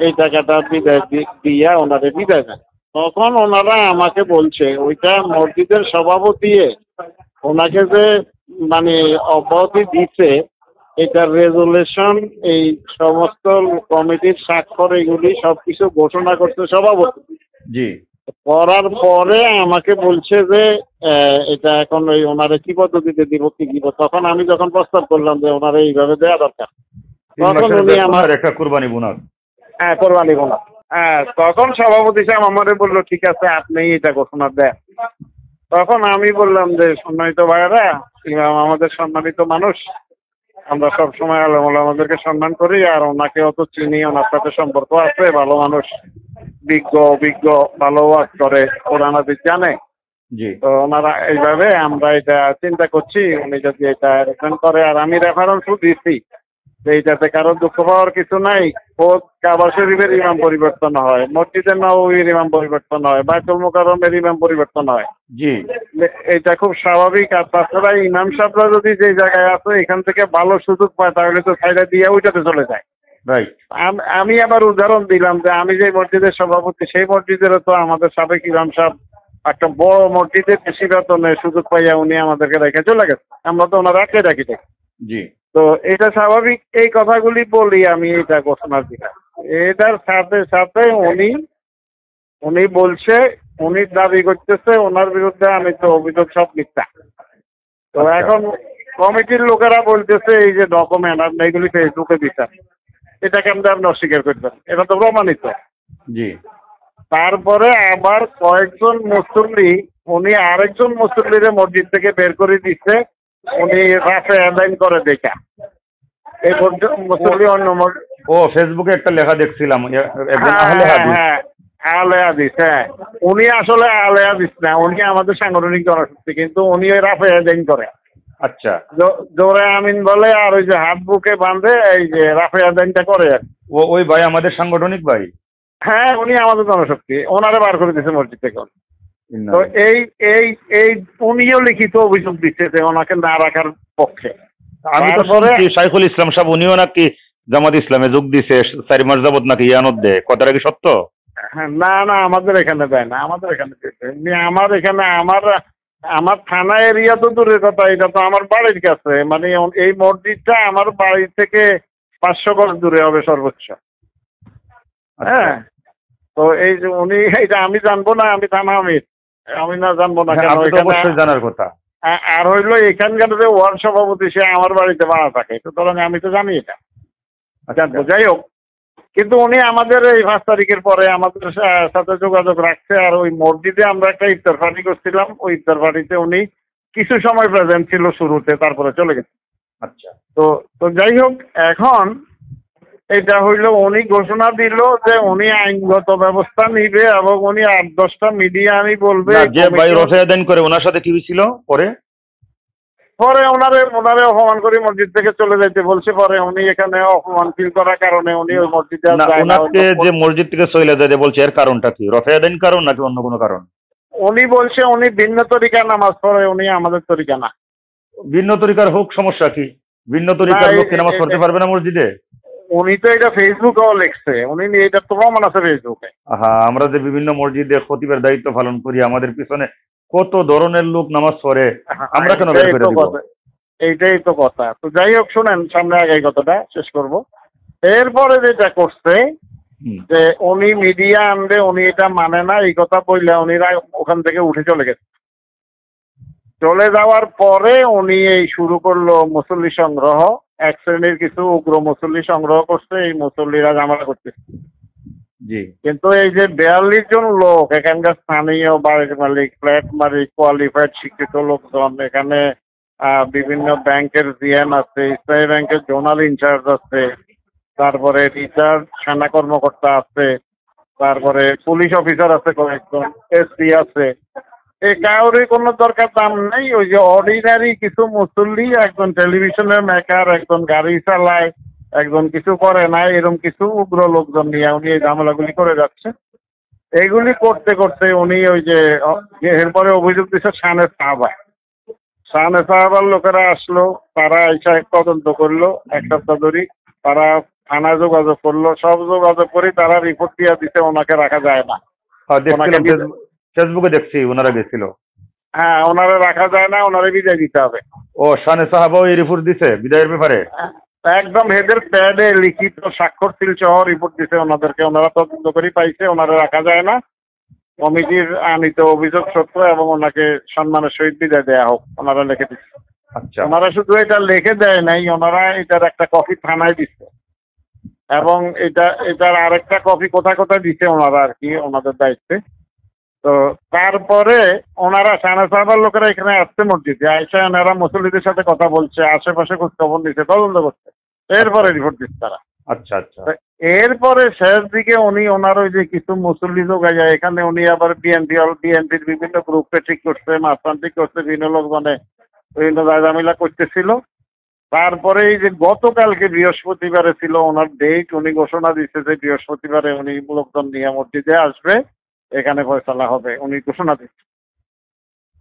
D: এই টাকাটা বিদায় দিয়া ওনারে বিদায় দেন। তখন ওনারা আমাকে বলছে ওইটা মসজিদের সভাপতি ওনাকে যে মানে অব্যাহতি দিচ্ছে, এটার রেজুলেশন, এই সমস্ত কমিটির স্বাক্ষর, এগুলি সবকিছু ঘোষণা করছে সভাপতি।
B: জি
D: করার পরে আমাকে বলছে যে এটা এখন ওই ওনারে কি পদ্ধতিতে দিব কি দিব। তখন আমি যখন প্রস্তাব করলাম যে ওনারে এইভাবে দেওয়া দরকার, তখন উনি আমার
B: একটা কুরবানি বোনাস,
D: হ্যাঁ কোরবানি বোনাস, তখন সভাপতি সাহেব আমারে বললো ঠিক আছে আপনি এটা ঘোষণা দেন। তখন আমি বললাম যে সম্মানিত ভাইয়েরা, ইমাম আমাদের সম্মানিত মানুষ, আমরা সবসময় আমাদেরকে সম্মান করি, আর ওনাকে অত চিনি, ওনার সাথে সম্পর্ক আছে, ভালো মানুষ, বিজ্ঞ অভিজ্ঞ, ভালো ওয়াজ করে, কোরআন হাদিস জানে।
B: জি
D: তো ওনারা এইভাবে আমরা এটা চিন্তা করছি, উনি যদি এটা রেফারেন্স করে, আর আমি রেফারেন্সও দিচ্ছি যে এইটাতে কারো দুঃখ পাওয়ার কিছু নাই। খোদ কাবা শরীফের ইমাম পরিবর্তন হয়, মসজিদের নববীর ইমাম পরিবর্তন হয়, বাইতুল মুকাররমের ইমাম পরিবর্তন হয়।
B: জি
D: এটা খুব স্বাভাবিক। আর তাছাড়া ইমাম সাহেবরা যদি যে জায়গায় আছে এখান থেকে ভালো সুযোগ পায়, তাহলে তো সাইডে দিয়ে ওইটাতে চলে যায়।
B: রাইট।
D: আমি আবার উদাহরণ দিলাম যে আমি যে মসজিদের সভাপতি, সেই মসজিদেরও তো আমাদের সাবেক ইমাম সাহেব একটা বড় মসজিদের বেশি বেতনে সুযোগ পাইয়া উনি আমাদেরকে রেখে চলে গেছে, আমরা তো ওনার রাখতে রাখি দেখি।
B: জি
D: তো এটা স্বাভাবিক, এই কথাগুলি বলি আমি এটা ঘোষণা দিলাম। এটার সাথে সাথে উনি বলছে, উনি দাবি করতেছে ওনার বিরুদ্ধে আমি তো অভিযোগ সব মিথ্যা। তো এখন কমিটির লোকেরা বলতেছে এই যে ডকুমেন্ট আপনি এগুলি ফেসবুকে দিচ্ছেন, এটা কেমন আপনি অস্বীকার করবেন, এটা তো প্রমাণিত।
B: জি
D: তারপরে আবার কয়েকজন মুসল্লি, উনি আরেকজন মুসল্লিরে মসজিদ থেকে বের করে দিচ্ছে, উনি রাফে আদায় করে দেখা। এই মুসল্লি অন্য
B: ও ফেসবুকে একটা লেখা দেখছিলাম, একজন আহলে হাদিস।
D: হ্যাঁ আহলে হাদিস, হ্যাঁ উনি আসলে আহলে হাদিস না, উনি আমাদের সাংগঠনিক জনশক্তি, কিন্তু উনি ওই রাফে আদায় করে।
B: আচ্ছা,
D: জোরে আমিন বলে আর ওই যে হাত বুকে বাঁধে এই যে রাফে আদায়টা করে আর
B: ওই ভাই আমাদের সাংগঠনিক ভাই।
D: হ্যাঁ উনি আমাদের জনশক্তি, ওনারে বার করে দিয়েছে মসজিদ থেকে। তো এই এই এই উনিও লিখিত অভিযোগ দিচ্ছে যে ওনাকে না রাখার পক্ষে।
B: আমি তো শুনছি শাইখুল ইসলাম সাহেব উনিও নাকি জামাত ইসলামে যোগ দিছে 4 মাস যাবত নাকি ইয়ানত দেয়, কথাটা কি সত্য?
D: হ্যাঁ না না, আমাদের এখানে দেয় না, আমাদের এখানে আমার এখানে আমার থানা এরিয়া তো দূরের কথা, এটা তো আমার বাড়ির কাছে, মানে এই মসজিদটা আমার বাড়ি থেকে 500 গজ দূরে হবে সর্বোচ্চ। হ্যাঁ তো এই যে উনি, এটা আমি জানবো না, আমি থানা আমি না জানবো না কেন,
B: অবশ্যই জানার কথা।
D: আর হইলো এখানকার যে ওয়ার্ড সভাপতি সে আমার বাড়িতে ভাড়া থাকে, সুতরাং আমি তো জানি এটা, জানবো। যাই হোক, কিন্তু উনি আমাদের এই 5 তারিখের পরে আমাদের সাথে যোগাযোগ রাখছে। আর ওই মসজিদে আমরা একটা ইফতার পার্টি করছিলাম, ওই ইফতার পার্টিতে উনি কিছু সময় প্রেজেন্ট ছিল শুরুতে, তারপরে চলে গেছে।
B: আচ্ছা,
D: তো যাই হোক, এখন এটা হইলো উনি ঘোষণা দিল যে উনি আইনগত ব্যবস্থা নিবে এবং উনি 8-10টা মিডিয়া আমি বলবে
B: যে ভাই রফে আদায় করে ওনার সাথে কি হয়েছিল পরে
D: ওনারে অপমান করে মসজিদ থেকে চলে যাইতে বলছে। পরে উনি এখানে অপমান ফিল করার কারণে উনি ওই মসজিদে
B: ওনাকে যে মসজিদ থেকে চলে যেতে বলছে, এর কারণটা কি? রফে আদায় কারণ নাকি অন্য কোনো কারণ?
D: উনি বলছে উনি ভিন্ন তরিকার নামাজ পড়ে, উনি আমাদের তরিকা না।
B: ভিন্ন তরিকার হোক, সমস্যা কি? ভিন্ন তরিকার লোক কি নামাজ পড়তে পারবে না মসজিদে?
D: উনি তো এটা ফেসবুকেও লিখছে, উনি এটা তো প্রমাণ আছে ফেসবুকে।
B: আমরা যে বিভিন্ন মসজিদে খতিবের দায়িত্ব পালন করি, আমাদের পিছনে কত ধরনের লোক নামাজ পড়ে, আমরা কেন বের করে দিব?
D: এইটাই তো কথা। তো যাই হোক, শোনেন, সামনে আগে এই কথাটা শেষ করব। এরপরে যেটা করছে যে উনি মিডিয়া আনবে, উনি এটা মানে না, এই কথা বললে উনিরা ওখান থেকে উঠে চলে গেছে। চলে যাওয়ার পরে উনি এই শুরু করলো মুসল্লি সংগ্রহ। এক শ্রেণীর কিছু উগ্র মুসল্লি সংগ্রহ করছে, এই মুসল্লিরা ঝামেলা করতেছে।
B: জি।
D: কিন্তু এই যে 42 জন লোক, এখানকার স্থানীয় বাড়ির মালিক, ফ্ল্যাট মালিক, কোয়ালিফাইড শিক্ষিত লোকজন, এখানে বিভিন্ন ব্যাংকের জিএম আছে, ইসলামী ব্যাংকের জোনাল ইনচার্জ আছে, তারপরে রিচার্জ সেনা কর্মকর্তা আছে, তারপরে পুলিশ অফিসার আছে কয়েকজন, এসপি আছে। এই কাউরই কোনো দরকার দাম নেই। ওই যে অর্ডিনারি কিছু মুসল্লি, একজন টেলিভিশনের মেকার, একজন গাড়ি চালায়, একজন কিছু করে না, এরকম কিছু উগ্র লোকজন নিয়ে উনি এই ঝামেলাগুলি করে যাচ্ছে। এইগুলি করতে করতে উনি ওই যে এরপরে অভিযোগ দিচ্ছে শানে সাহাবার লোকেরা আসলো, তারা এসে তদন্ত করলো এক সপ্তাহ ধরে। তারা থানায় যোগাযোগ করলো, সব যোগাযোগ করে তারা রিপোর্ট দিয়ে দিতে ওনাকে রাখা যায় না।
B: ফেসবুকে দেখছি ওনারা গেছিল।
D: হ্যাঁ, ওনারা রাখা যায় না, ওনারে বিদায় দিতে হবে।
B: ও শানে সাহাবাও এই রিপোর্ট দিছে বিদায়ের ব্যাপারে?
D: একদম হেদের প্যাডে লিখিত স্বাক্ষর সিল সহ রিপোর্ট দিছে ওনাদেরকে। ওনারা তদন্ত করে পাইছে ওনারা রাখা যায় না, কমিটির আনিত অভিযোগ সত্য এবং ওনাকে সম্মানের সহিত বিদায় দেওয়া হোক, ওনারা লিখে দিচ্ছে।
B: আচ্ছা।
D: ওনারা শুধু এটা লিখে দেয় নাই, ওনারা এটার একটা কপি থানায় দিচ্ছে এবং এটার আরেকটা কপি কোথায় কোথায় দিচ্ছে ওনারা আর কি ওনাদের দায়িত্বে। তো তারপরে ওনারা শানে সাহাবার লোকেরা এখানে আসছে মসজিদে, আইসা ওনারা মুসল্লিদের সাথে কথা বলছে, আশেপাশে খোঁজ খবর নিচ্ছে, তদন্ত করছে, এরপরে রিপোর্ট দিচ্ছে তারা।
B: আচ্ছা আচ্ছা।
D: এরপরে শেষ দিকে উনি ওনার ওই যে কিছু মুসল্লি যোগায় যায়, এখানে উনি আবার বিএনপির বিভিন্ন গ্রুপকে ঠিক করছে, মাস্তান ঠিক করছে, বিভিন্ন লোক মানে বিভিন্ন ঝামেলা করতেছিল। তারপরে এই যে গতকালকে বৃহস্পতিবারে ছিল ওনার ডেট, উনি ঘোষণা দিচ্ছে যে বৃহস্পতিবারে উনি লোকজন নিয়ে মসজিদে আসবে, এখানে ফয়সালা হবে, উনি ঘোষণা দিচ্ছে।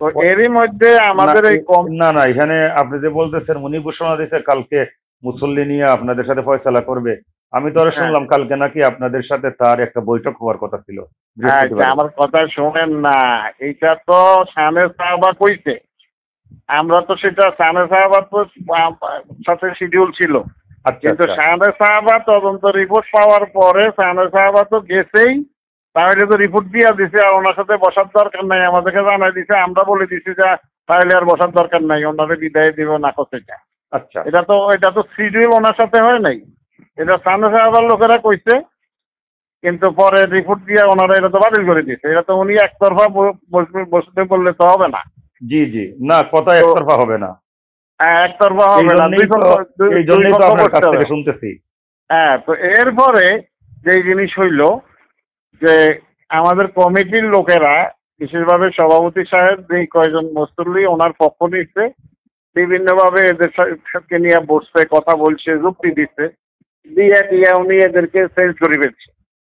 D: তো এরই মধ্যে আমাদের এই
B: না এখানে আপনি যে বলতেছেন উনি ঘোষণা দিচ্ছে কালকে মুসল্লি নিয়ে আপনাদের সাথে ফয়সালা করবে, আমি তো আরো শুনলাম কালকে নাকি আপনাদের সাথে তার একটা বৈঠক হওয়ার কথা ছিল।
D: আমার কথা শোনেন না, এইটা তো শানে সাহাবা কইছে, আমরা তো সেটা শানে সাহাবার তো সাথে শিডিউল ছিল। কিন্তু শানে সাহাবা তদন্ত রিপোর্ট পাওয়ার পরে শানে সাহাবা তো গেছেই, তাহলে তো রিপোর্ট দিয়ে দিছে, আর ওনার সাথে বসার দরকার নাই, আমাদেরকে জানাই দিছে, আমরা বলে দিছি যে তাহলে আর বসার দরকার নাই, ওনারে বিদায় দিব না করতে চায়।
B: আচ্ছা,
D: এটা তো শিডিউল ওনার সাথে হয় নাই, এটা শানে সাহাবার লোকেরা কইছে, কিন্তু পরে রিপোর্ট দিয়ে ওনারা এটা তো বাতিল করে দিয়েছে। এটা তো উনি একতরফা বসতে বললে তো হবে না।
B: জি জি, না কথা একতরফা হবে না,
D: একতরফা হবে না,
B: শুনতেছি।
D: হ্যাঁ, তো এরপরে যে জিনিস হইল যে আমাদের কমিটির লোকেরা, বিশেষভাবে সভাপতি সাহেব যে কয়েকজন মুসল্লি ওনার পক্ষ নিচ্ছে, বিভিন্নভাবে এদের সাথে নিয়ে বসছে, কথা বলছে, যুক্তি দিচ্ছে, দিয়ে উনি এদেরকে চেঞ্জ করে ফেলছে।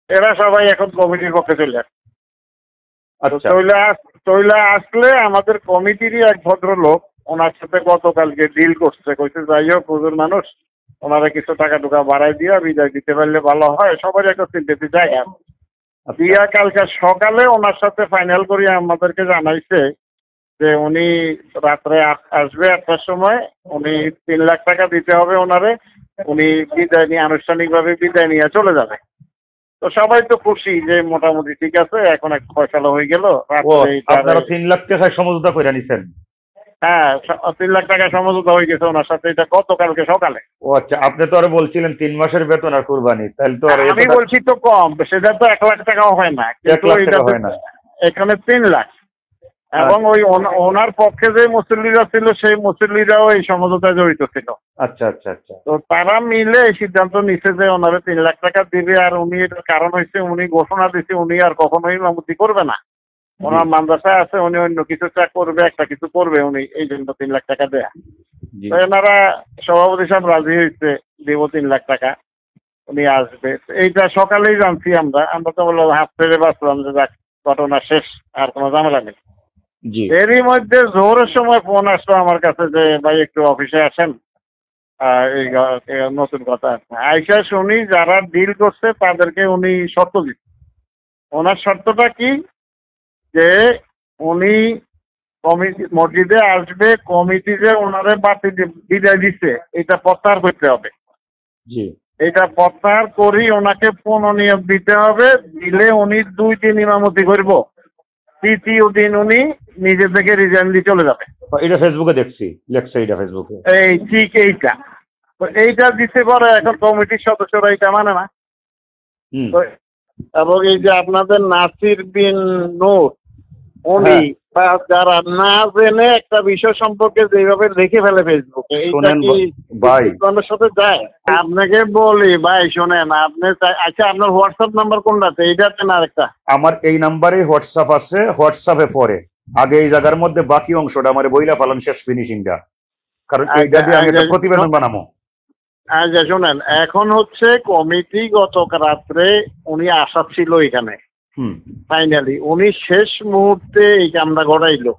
D: এরা সবাই এখন কমিটির পক্ষে চলে আসছে। চলে আসলে আমাদের কমিটিরই এক ভদ্রলোক ওনার সাথে গতকালকে ডিল করছে, কইছে যাই হোক হুজুর মানুষ, ওনারা কিছু টাকা টুকা বাড়াই দিয়া বিদায় দিতে পারলে ভালো হয়, সবাই একটা চিন্তিত জায়গা দিয়া কালকে সকালে ওনার সাথে ফাইনাল করি আমাদেরকে জানাইছে যে উনি রাত্রে আসবে 8টার সময়, উনি 3 লাখ টাকা দিতে হবে ওনারে, উনি বিদায় নিয়ে আনুষ্ঠানিকভাবে বিদায় নিয়ে চলে যাবে। তো সবাই তো খুশি যে মোটামুটি ঠিক আছে, এখন একটা ফয়সালা হয়ে গেল।
B: আপনারা 3 লাখ টাকায় সমঝোতা করে নিছেন?
D: হ্যাঁ, 3 লাখ টাকা সমঝোতা হয়ে গেছে ওনার সাথে, এটা গতকালকে সকালে।
B: ও আচ্ছা, আপনি তো আরো বলছিলেন 3 মাসের বেতন আর কুরবানি, তাহলে তো আর
D: আমি বলছি তো কম, সেটা তো 1 লাখ টাকাও হয় না, কিন্তু এখানে 3 লাখ। এবং ওই ওনার পক্ষে যে মুসল্লিরা ছিল সেই মুসল্লিরাও এই সমঝোতায় জড়িত ছিল।
B: আচ্ছা আচ্ছা আচ্ছা।
D: তো তারা মিলে এই সিদ্ধান্ত নিচ্ছে যে ওনারে 3 লাখ টাকা দিবে, আর উনি এটার কারণ হচ্ছে উনি ঘোষণা দিচ্ছে উনি আর কখনোই ইমামতি করবে না, ওনার মাদ্রাসায় আছে, উনি অন্য কিছু করবে, একটা কিছু করবে, উনি এই জন্য 3 লাখ টাকা দেয়া। তো এনারা সভাপতি সাহেব রাজি হয়েছে, দেবো 3 লাখ টাকা, উনি আসবে। এইটা সকালেই জানছি আমরা তো বললাম হাত ছেড়ে বাঁচলাম যে যাক ঘটনা শেষ, আর কোনো ঝামেলা নেই। এরই মধ্যে জোরের সময় ফোন আসলো আমার কাছে যে ভাই একটু অফিসে আসেন, এই নতুন কথা। আইসা শুনি যারা ডিল করছে তাদেরকে উনি শর্ত দিচ্ছে। ওনার শর্তটা কি, যে উনি কমিটি মসজিদে আসবে, কমিটি যে ওনারে বাতি বিদায় দিচ্ছে এটা প্রত্যাহার করতে হবে।
B: জি
D: এটা প্রত্যাহার করি ওনাকে পুনঃনিয়োগ দিতে হবে। দিলে উনি 2 দিন ইমামতি করব, তৃতীয় দিন উনি নিজে থেকে রিজাইন দিয়ে চলে যাবে।
B: এটা ফেসবুকে দেখছি, লেখছে এটা ফেসবুকে।
D: এই ঠিক এইটা, তো এইটা দিতে পারে। এখন কমিটির সদস্যরা এটা মানে না।
B: হুম
D: তো এবং এই যে আপনাদের নাসির বিন নূর, উনি
B: হ্যাঁ।
D: বা যারা না জেনে একটা বিষয় সম্পর্কে যেভাবে লিখে ফেলে ফেসবুকে, এইটা
B: শোনেন
D: কি
B: ভাই,
D: ইসলামের সাথে যায়? আপনাকে বলি ভাই শোনেন, আপনি আচ্ছা আপনার হোয়াটসঅ্যাপ নাম্বার কোনটাতে? এইটাতে না আরেকটা?
B: আমার এই নাম্বারে হোয়াটসঅ্যাপ আছে, হোয়াটসঅ্যাপে পরে আগে এই জায়গার মধ্যে বাকি অংশটা আমার বইলা ফালান, শেষ ফিনিশিংটা, কারণ এইটা দিয়ে আমি একটা প্রতিবেদন বানাবো।
D: আচ্ছা শোনেন, এখন হচ্ছে কমিটি গত রাত্রে উনি আসা ছিল এখানে,
B: হুম
D: ফাইনালি উনি শেষ মুহূর্তে এই কামটা ঘটাইলো।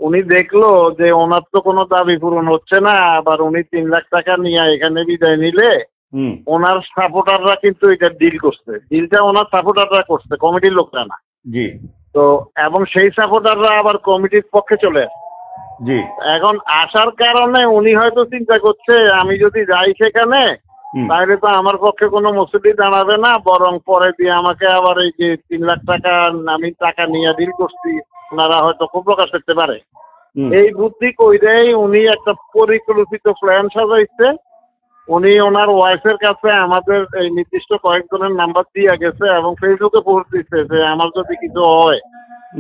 D: উনি দেখলো যে ওনার তো কোনো দাবি পূরণ হচ্ছে না, আবার উনি 3 লাখ টাকা নিয়ে এখানে বিদায় নিলে
B: হুম
D: ওনার সাপোর্টাররা কিন্তু এটা ডিল করছে। ডিলটা ওনার সাপোর্টাররা করছে, কমিটির লোকরা না।
B: জি
D: তো এবং সেই সাপোর্টাররা আবার কমিটির পক্ষে চলে আসে।
B: জি
D: এখন আসার কারণে উনি হয়তো চিন্তা করছে আমি যদি যাই সেখানে তাহলে তো আমার পক্ষে কোনো মসজিদই দাঁড়াবে না, বরং পরে দিয়ে আমাকে আবার এই যে 3 লাখ টাকা আমি টাকা নিয়ে ডিল করছি ওনারা হয়তো খুব প্রকাশ করতে পারে। এই বুদ্ধি কইরেই উনি একটা পরিকল্পিত প্ল্যান সাজাইছে। উনি ওনার ওয়াইফের কাছে আমাদের এই নির্দিষ্ট কয়েকজনের নাম্বার দিয়ে গেছে এবং ফেসবুকে পোস্ট দিচ্ছে যে আমার যদি কিছু হয়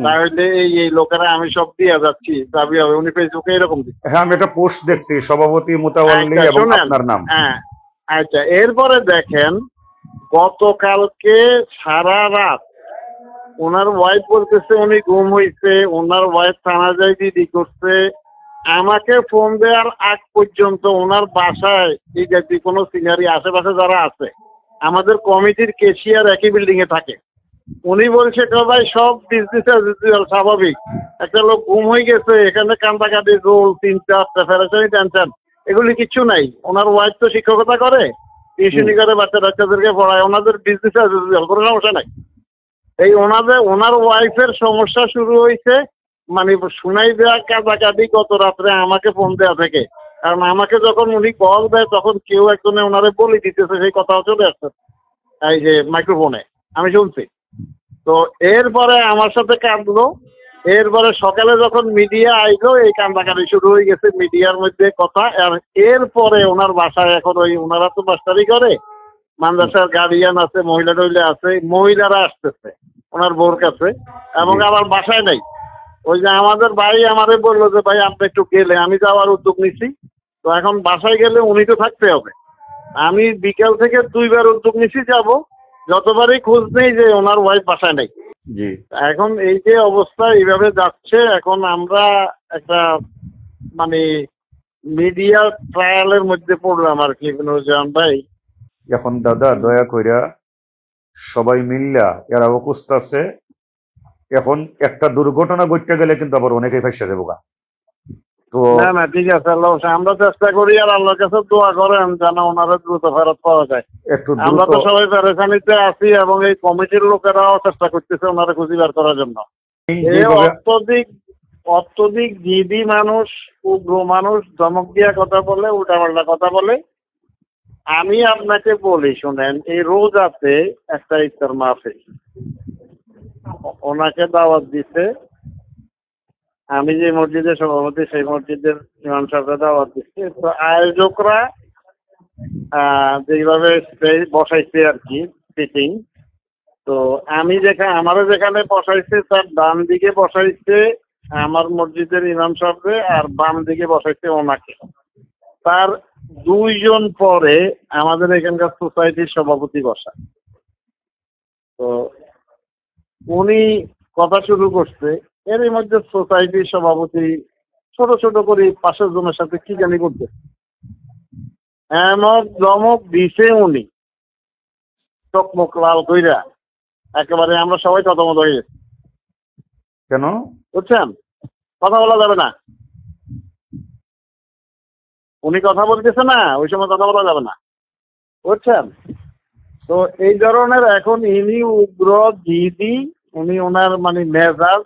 D: তাহলে এই লোকেরা আমি সব দিয়ে যাচ্ছি, দাবি হবে। উনি ফেসবুকে এরকম দিচ্ছে।
B: হ্যাঁ, আমি একটা পোস্ট দেখছি, সভাপতি মোতাওয়াল্লি এবং আপনার নাম।
D: হ্যাঁ আচ্ছা, এরপরে দেখেন গতকালকে সারা রাত ওনার ওয়াইফ বলতেছে উনি গুম হয়েছে, ওনার ওয়াইফ থানা যাই দিদি করছে। আমাকে ফোন দেওয়ার আগ পর্যন্ত ওনার বাসায় এই যদি কোনো সিনারি আশেপাশে যারা আছে আমাদের কমিটির কেশিয়ার একই বিল্ডিং এ থাকে। উনি বলছে ভাই সব বিজনেস অ্যাজ ইউজুয়াল, স্বাভাবিক। একটা লোক গুম হয়ে গেছে, এখানে কান্দাকাটি, রোল, চিন্তা, প্রেফারেশন, টেনশন এগুলি কিচ্ছু নাই। ওনার ওয়াইফ তো শিক্ষকতা করে, টিউশনি করে, বাচ্চাদেরকে পড়ায়, ওনাদের বিজনেস অ্যাজ ইউজুয়াল, কোনো সমস্যা নাই। এই ওনার ওয়াইফের সমস্যা শুরু হয়েছে মানে শুনাই দেওয়া কাটাকাটি গত রাত্রে আমাকে ফোন দেওয়া থেকে। কারণ আমাকে যখন উনি কল দেয় তখন কেউ একজনে ওনারে বলে দিতেছে, সেই কথাও চলে আসছে এই যে মাইক্রোফোনে, আমি শুনছি। তো এরপরে আমার সাথে কাঁদলো। এরপরে সকালে যখন মিডিয়া আইলো এই কান্দাকাটি শুরু হয়ে গেছে মিডিয়ার মধ্যে কথা। আর এরপরে ওনার বাসায় এখন ওই ওনারা তো মাস্টারি করে, মাদ্রাসার গার্ডিয়ান আছে, মহিলা টহিলা আছে, মহিলারা আসতেছে ওনার বোর কাছে এবং আবার বাসায় নাই। ওই যে আমাদের ভাই আমারে বললো যে ভাই আপনি একটু গেলে, আমি যাওয়ার উদ্যোগ নিছি। তো এখন বাসায় গেলে উনি তো থাকতে হবে। আমি বিকেল থেকে 2 বার উদ্যোগ নিছি যাব, যতবারই খোঁজ নেই যে ওনার ওয়াইফ বাসায় নেই। এখন এই যে অবস্থা এইভাবে যাচ্ছে, এখন আমরা একটা মানে মিডিয়া ট্রায়ালের মধ্যে পড়লাম আর কি নুরজাহান ভাই।
B: এখন দাদা দয়া কইরা সবাই মিল্লা এরা অবস্থা আছে, এখন একটা দুর্ঘটনা ঘটতে গেলে কিন্তু আবার অনেকেই ফাঁসা যাবো। তো
D: না ঠিক আছে, আল্লাহ আমরা চেষ্টা করি আর আল্লাহর কাছে দোয়া করেন যেন ওনারা দ্রুত ফেরত পাওয়া যায়। আমরা তো সবাই পেরেশানিতে আছি এবং এই কমিটির লোকেরাও চেষ্টা করতেছে ওনারা খুঁজে বের করার জন্য। অত্যধিক জিদি মানুষ, উগ্র মানুষ, ধমক দিয়া কথা বলে, উল্টাপাল্টা কথা বলে। আমি আপনাকে বলি শুনেন, এই রোজাতে একটা ইফতার মাহফিল ওনাকে দাওয়াত দিতে, আমি যে মসজিদের সভাপতি সেই মসজিদের ইমাম সাহেবরা দাওয়াত দিচ্ছে। তো আয়োজকরা যেভাবে বসাইছে আর কি সিটিং, তো আমি আমারও যেখানে বসাইছে তার ডান দিকে বসাইছে আমার মসজিদের ইমাম সাহেবরে, আর বাম দিকে বসাইছে ওনাকে। তার 2 জন পরে আমাদের এখানকার সোসাইটির সভাপতি বসা। তো উনি কথা শুরু করছে, এর মধ্যে সোসাইটির সভাপতি ছোট ছোট করে 5 জনের সাথে কি জানি করতে এমন ধমক দিছে উনি, চোখ মুখ লাল কইরা একেবারে আমরা সবাই তদমত হয়ে গেছি।
B: কেন
D: বুঝছেন, কথা বলা যাবে না। উনি কথা বলতেছে না, ওই সময় কথা বলা যাবে না, বুঝছেন। তো এই ধরনের এখন ইনি উগ্র জিদি, উনি ওনার মানে মেজাজ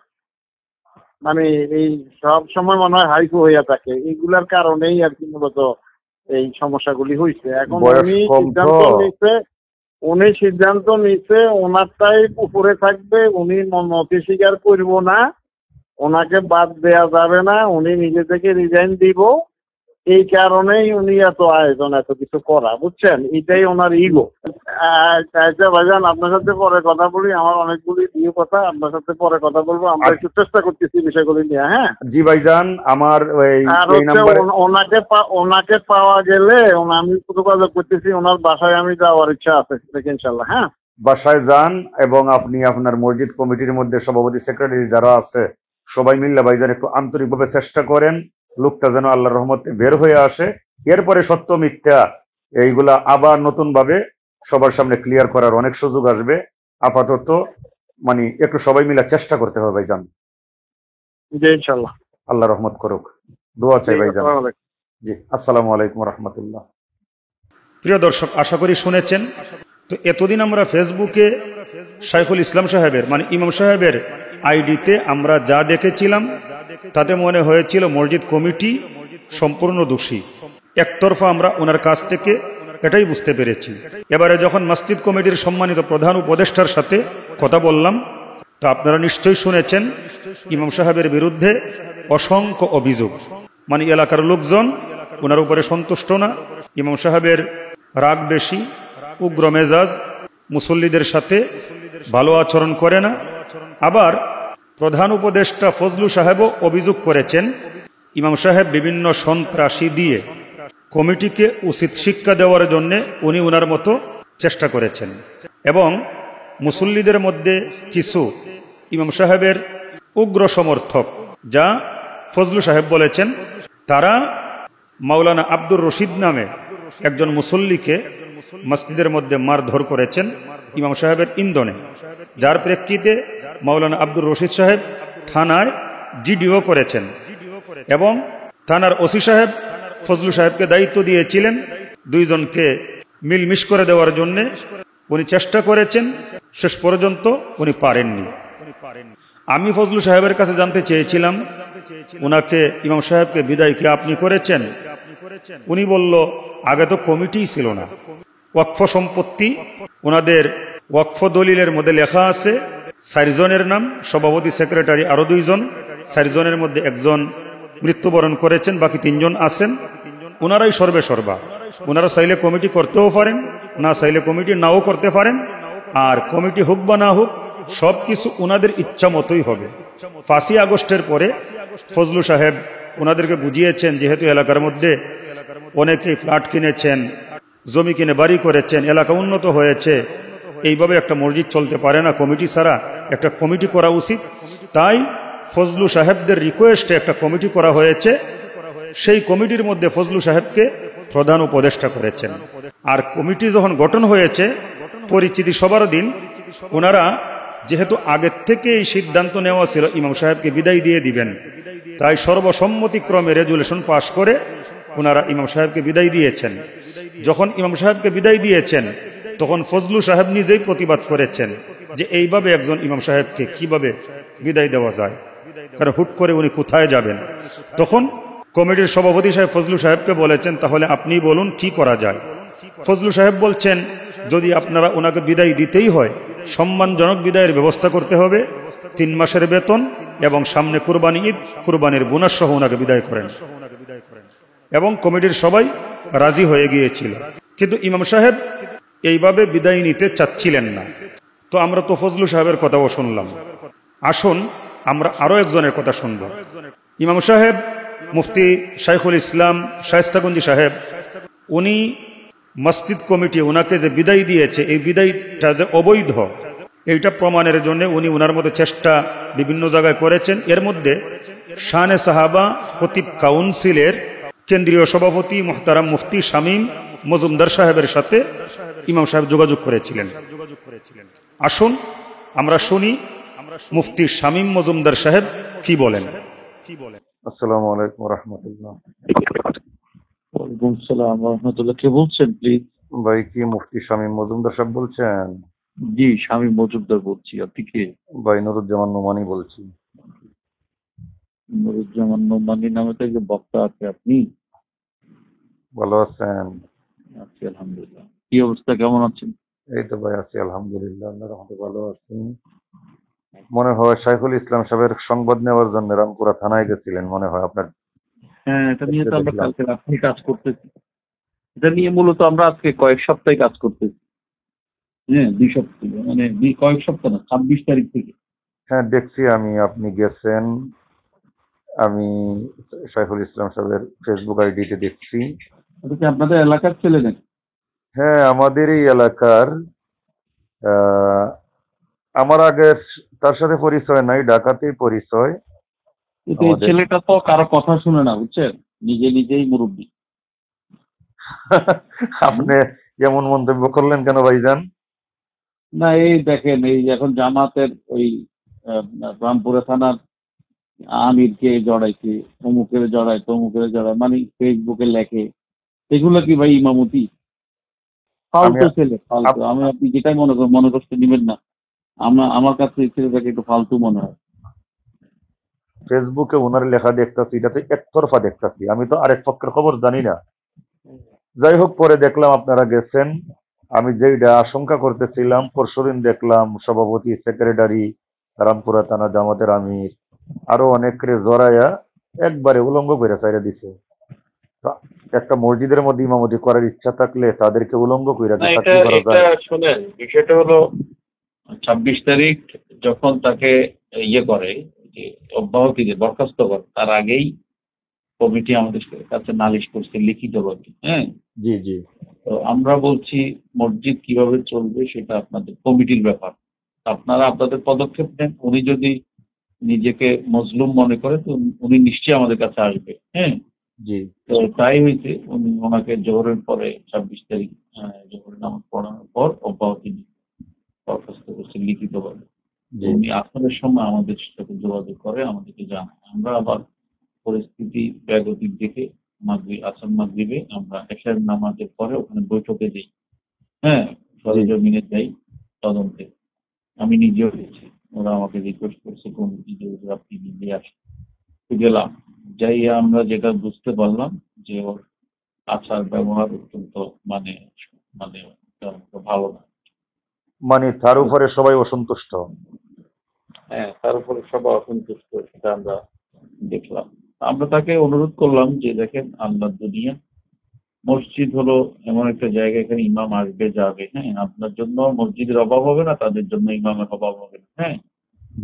D: মানে এই সব সময় মনে হয় হাইকো হইয়া থাকে, এগুলার কারণেই আর কি মূলত এই সমস্যাগুলি হয়েছে। এখন
B: বয়স কম তো।
D: উনি সিদ্ধান্ত নিচ্ছে ওনারটাই উপরে থাকবে, উনি নতি স্বীকার করব না, ওনাকে বাদ দেয়া যাবে না, উনি নিজে থেকে রিজাইন দিব। এই কারণেই উনি এত আয়োজন, এত কিছু করা, বুঝছেন, এটাই ওনার ইগো। আচ্ছা ভাইজান, আপনার সাথে পরে কথা বলি, আমার অনেকগুলি দিয়ে কথা, আপনার সাথে পরে কথা বলবো। আমরা একটু চেষ্টা করতেছি বিষয়গুলি নিয়ে। হ্যাঁ
B: জি ভাইজান, আমার
D: আর
B: এই নাম্বারে
D: ওনাকে পাওয়া গেলে আমি যোগাযোগ করতেছি, ওনার বাসায় আমি যাওয়ার ইচ্ছা আছে দেখি ইনশাল্লাহ। হ্যাঁ
B: বাসায় যান এবং আপনি আপনার মসজিদ কমিটির মধ্যে সভাপতি সেক্রেটারি যারা আছে সবাই মিল্লা ভাইজান একটু আন্তরিকভাবে চেষ্টা করেন লোকটা যেন আল্লাহর রহমতে বের হয়ে আসে। এরপরে সত্য মিথ্যা এইগুলা আবার নতুন ভাবে সবার সামনে ক্লিয়ার করার অনেক সুযোগ আসবে। আপাতত মানে একটু সবাই মিলে চেষ্টা করতে হবে ভাইজান।
D: জি ইনশাল্লাহ,
B: আল্লাহ রহমত করুক, দোয়া চাই ভাইজান।
D: আসসালামু আলাইকুম।
B: জি, আসসালামু আলাইকুম রহমতুল্লাহ।
A: প্রিয় দর্শক, আশা করি শুনেছেন। তো এতদিন আমরা ফেসবুকে শাইখুল ইসলাম সাহেবের মানে ইমাম সাহেবের আইডিতে আমরা যা দেখেছিলাম তাতে মনে হয়েছিল মসজিদ কমিটি সম্পূর্ণ দোষী। একতরফা আমরা ওনার কাছ থেকে এটাই বুঝতে পেরেছি। এবারে যখন মসজিদ কমিটির সম্মানিত প্রধান উপদেষ্টার সাথে কথা বললাম, তো আপনারা নিশ্চয়ই শুনেছেন ইমাম সাহেবের বিরুদ্ধে অসংখ্য অভিযোগ। মানে এলাকার লোকজন ওনার উপরে সন্তুষ্ট না, ইমাম সাহেবের রাগ বেশি, উগ্র মেজাজ, মুসল্লিদের সাথে ভালো আচরণ করে না। আবার প্রধান উপদেষ্টা ফজলু সাহেবও অভিযোগ করেছেন ইমাম সাহেব বিভিন্ন সন্ত্রাসী দিয়ে কমিটিকে উচিত শিক্ষা দেওয়ার জন্য উনি ওনার মতো চেষ্টা করেছেন। এবং মুসল্লিদের মধ্যে কিছু ইমাম সাহেবের উগ্র সমর্থক, যা ফজলু সাহেব বলেছেন, তারা মাওলানা আব্দুর রশিদ নামে একজন মুসল্লিকে মসজিদের মধ্যে মারধর করেছেন ইমাম সাহেবের ইন্ধনে, যার প্রেক্ষিতে মাওলানা আব্দুর রশিদ সাহেব থানায় জিডিও করেছেন এবং থানার ওসি সাহেব ফজলু সাহেবকে দায়িত্ব দিয়েছিলেন দুইজনকে মিলমিশ করে দেওয়ার জন্য। উনি চেষ্টা করেছেন, শেষ পর্যন্ত উনি পারেননি। আমি ফজলু সাহেবের কাছে জানতে চেয়েছিলাম উনাকে ইমাম সাহেবকে বিদায় কি আপনি করেছেন? উনি বলল আগে তো কমিটিই ছিল না, ওয়াকফ সম্পত্তি ওনাদের ওয়াকফ দলিলের মধ্যে লেখা আছে 4 জনের নাম, সভাপতি সেক্রেটারি আরো 2 জন, 4 জনের মধ্যে একজন মৃত্যুবরণ করেছেন, বাকি 3 জন আছেন। ওনারাই সর্বে সর্বা, ওনারা চাইলে কমিটি করতেও পারেন, না চাইলে কমিটি নাও করতে পারেন। আর কমিটি হোক বা না হোক সবকিছু ওনাদের ইচ্ছা মতোই হবে। 5ই আগস্টের পরে ফজলু সাহেব ওনাদেরকে বুঝিয়েছেন, যেহেতু এলাকার মধ্যে অনেকেই ফ্ল্যাট কিনেছেন, জমি কিনে বাড়ি করেছেন, এলাকা উন্নত হয়েছে, এইভাবে একটা মসজিদ চলতে পারে না, কমিটি ছাড়া একটা কমিটি করা উচিত। তাই ফজলু সাহেবদের রিকোয়েস্টে একটা কমিটি করা হয়েছে। সেই কমিটির মধ্যে ফজলু সাহেবকে প্রধান উপদেষ্টা করেছেন। আর কমিটি যখন গঠন হয়েছে, পরিচিতি সবার দিন ওনারা যেহেতু আগের থেকে এই সিদ্ধান্ত নেওয়া ছিল ইমাম সাহেবকে বিদায় দিয়ে দিবেন, তাই সর্বসম্মতিক্রমে রেজুলেশন পাশ করে ওনারা ইমাম সাহেবকে বিদায় দিয়েছেন। যখন ইমাম সাহেবকে বিদায় দিয়েছেন তখন ফজলু সাহেব নিজেই প্রতিবাদ করেছেন যে এইভাবে একজন ইমাম সাহেবকে কিভাবে বিদায় দেওয়া যায়, কারণ হুট করে উনি কোথায় যাবেন। তখন কমিটির সভাপতি সাহেব ফজলু সাহেবকে বলেছেন, তাহলে আপনি বলুন কি করা যায়। ফজলু সাহেব বলছেন, যদি আপনারা ওনাকে বিদায় দিতেই হয় সম্মানজনক বিদায়ের ব্যবস্থা করতে হবে, 3 মাসের বেতন এবং সামনে কুরবানি ঈদ, কুরবানির বোনাস সহ ওনাকে বিদায় করেন। এবং কমিটির সবাই রাজি হয়ে গিয়েছিল, কিন্তু ইমাম সাহেব এইভাবে বিদায় নিতে চাচ্ছিলেন না। তো আমরা তো ফজলু সাহেবের কথাও শুনলাম, আসুন আমরা আরো একজনের কথা শুনব। ইমাম সাহেব মুফতি শাইখুল ইসলাম শায়েস্তাগঞ্জি সাহেব, উনি মসজিদ কমিটি ওনাকে যে বিদায় দিয়েছে, এই বিদায়টা যে অবৈধ, এইটা প্রমাণের জন্য উনি ওনার মতো চেষ্টা বিভিন্ন জায়গায় করেছেন। এর মধ্যে শানে সাহাবা খতিব কাউন্সিলের কেন্দ্রীয় সভাপতি মুহতারাম মুফতি শামীম মজুমদার সাহেবের সাথে ইমাম সাহেব যোগাযোগ করেছিলেন। আসুন আমরা শুনি মুফতি শামীম মজুমদার সাহেব কি বলেন।
B: আসসালামু আলাইকুম রহমতুল্লাহ।
E: ওয়ালাইকুম আসসালাম রহমতুল্লাহ। কে বলছেন প্লিজ?
B: ভাই কি মুফতি শামীম মজুমদার সাহেব বলছেন?
E: জি, স্বামী মজুমদার বলছি। আপনি কে?
B: ভাই নুরুজ্জামান নোমানি বলছি।
E: নুরুজ্জামান নোমানী নামে তো একজন বক্তা আছে, আপনি?
B: ভালো আছেন?
E: আছি আলহামদুলিল্লাহ। কি অবস্থা, কেমন আছেন?
B: এই তো ভাই আছি আলহামদুলিল্লাহ, আল্লাহর রহমতে ভালো আছি। মনে হয় শাইখুল ইসলাম সাহেবের সংবাদ নেওয়ার জন্য রামপুরা থানায় গেছিলেন, মনে হয় আপনার
E: হ্যাঁ, এটা নিয়ে তো আমরা
B: দেখলাম।
E: কালকে রাত্রে কাজ করতেছি। এটা নিয়ে মূলত আমরা আজকে কয়েক সপ্তাহে কাজ করতেছি। হ্যাঁ, 2 সপ্তাহ, মানে কয়েক সপ্তাহ না, 26 তারিখ থেকে।
B: হ্যাঁ দেখছি আমি, আপনি গেছেন, আমি শাইখুল ইসলাম সাহেবের ফেসবুক আইডিতে দেখছি।
E: এটা কি আপনাদের এলাকার ছেলে নাকি?
B: হ্যাঁ আমাদের এই এলাকার। আহ, আমার আগে তার সাথে পরিচয় নাই, ঢাকাতেই পরিচয়
E: কিন্তু এই
B: আমাদের।
E: ছেলেটা তো কারো কথা শুনে না, বুঝছেন, নিজেই মুরব্বী।
B: আপনি এমন মন্তব্য করলেন কেন ভাইজান?
E: না, এই দেখেন, এই এখন জামাতের ওই আহ, রামপুরা থানার আমিরকে জড়াইছে, অমুকের জড়ায় তমুকের জড়ায়, মানে ফেসবুকে লেখে। এগুলো কি ভাই ইমামতি?
B: আমি
E: ফালতু ছেলে, ফালতু।
B: আপ-
E: আমি আপনি যেটাই মনে করতে দিবেন না, আমার কাছে এই ছেলেটাকে একটু ফালতু মনে হয়।
B: ফেসবুকে ওনার লেখা দেখতাছি, এটাতে একতরফা দেখতাছি, আমি তো আরেক পক্ষের খবর জানি না। যাই হোক, পরে দেখলাম আপনারা গেছেন। আমি যেইটা আশঙ্কা করতেছিলাম, পরশুদিন দেখলাম সভাপতি, সেক্রেটারি, রামপুরা থানা জামাতের আমির, আরো অনেকরে জড়াইয়া একবারে উলঙ্গ করে ছাইড়া দিছে। তা একটা মসজিদের মধ্যে ইমামতি করার ইচ্ছা থাকলে তাদেরকে উলঙ্গ করে
E: না,
B: কি
E: এটা
B: চাকরি করা
E: এটা
B: যায়?
E: শোনেন, বিষয়টা হলো 26 তারিখ যখন তাকে ইয়ে করে, যে অব্যাহতি দিয়ে বরখাস্ত করে, তার আগেই কমিটি আমাদের কাছে নালিশ করছে লিখিতভাবে। হ্যাঁ,
B: জি জি
E: তো আমরা বলছি মসজিদ কিভাবে চলবে সেটা আপনাদের কমিটির ব্যাপার। আপনারা আপনাদের পদক্ষেপ নেন। উনি যদি নিজেকে মজলুম মনে করে তো উনি নিশ্চয়ই আমাদের কাছে আসবে। হ্যাঁ,
B: জি
E: তো তাই হয়েছে, উনি ওনাকে জোহরের পরে 26 তারিখ জোহরের নামাজ পড়ানোর পর অব্যাহতি বরখাস্ত করছে লিখিতভাবে। তো
B: জি
E: উনি আসরের সময় আমাদের সাথে যোগাযোগ করে, আমাদেরকে জানায়। আমরা আবার পরিস্থিতি ব্যাগতিক দেখে আসর মাগরিবে আমরা এশার নামাজের পরে ওখানে বৈঠকে যাই। হ্যাঁ,
B: জি
E: সরেজমিনে যাই তদন্তে। আমি নিজেও গেছি, ওরা আমাকে রিকোয়েস্ট করছে কমিটি যে হুজুর আপনি নিজে আসেন। তো গেলাম। যাই আমরা যেটা বুঝতে পারলাম যে ওর আচার ব্যবহার অত্যন্ত মানে মানে তেমন একটা ভালো না।
B: মানে তার উপরে সবাই অসন্তুষ্ট।
E: হ্যাঁ, তার উপরে সবাই অসন্তুষ্ট, সেটা আমরা দেখলাম। আমরা তাকে অনুরোধ করলাম যে দেখেন, আল্লাহর দুনিয়া, মসজিদ হলো এমন একটা জায়গা, এখানে ইমাম আসবে যাবে। হ্যাঁ, আপনার জন্য মসজিদের অভাব হবে না, তাদের জন্য ইমামের অভাব হবে না। হ্যাঁ,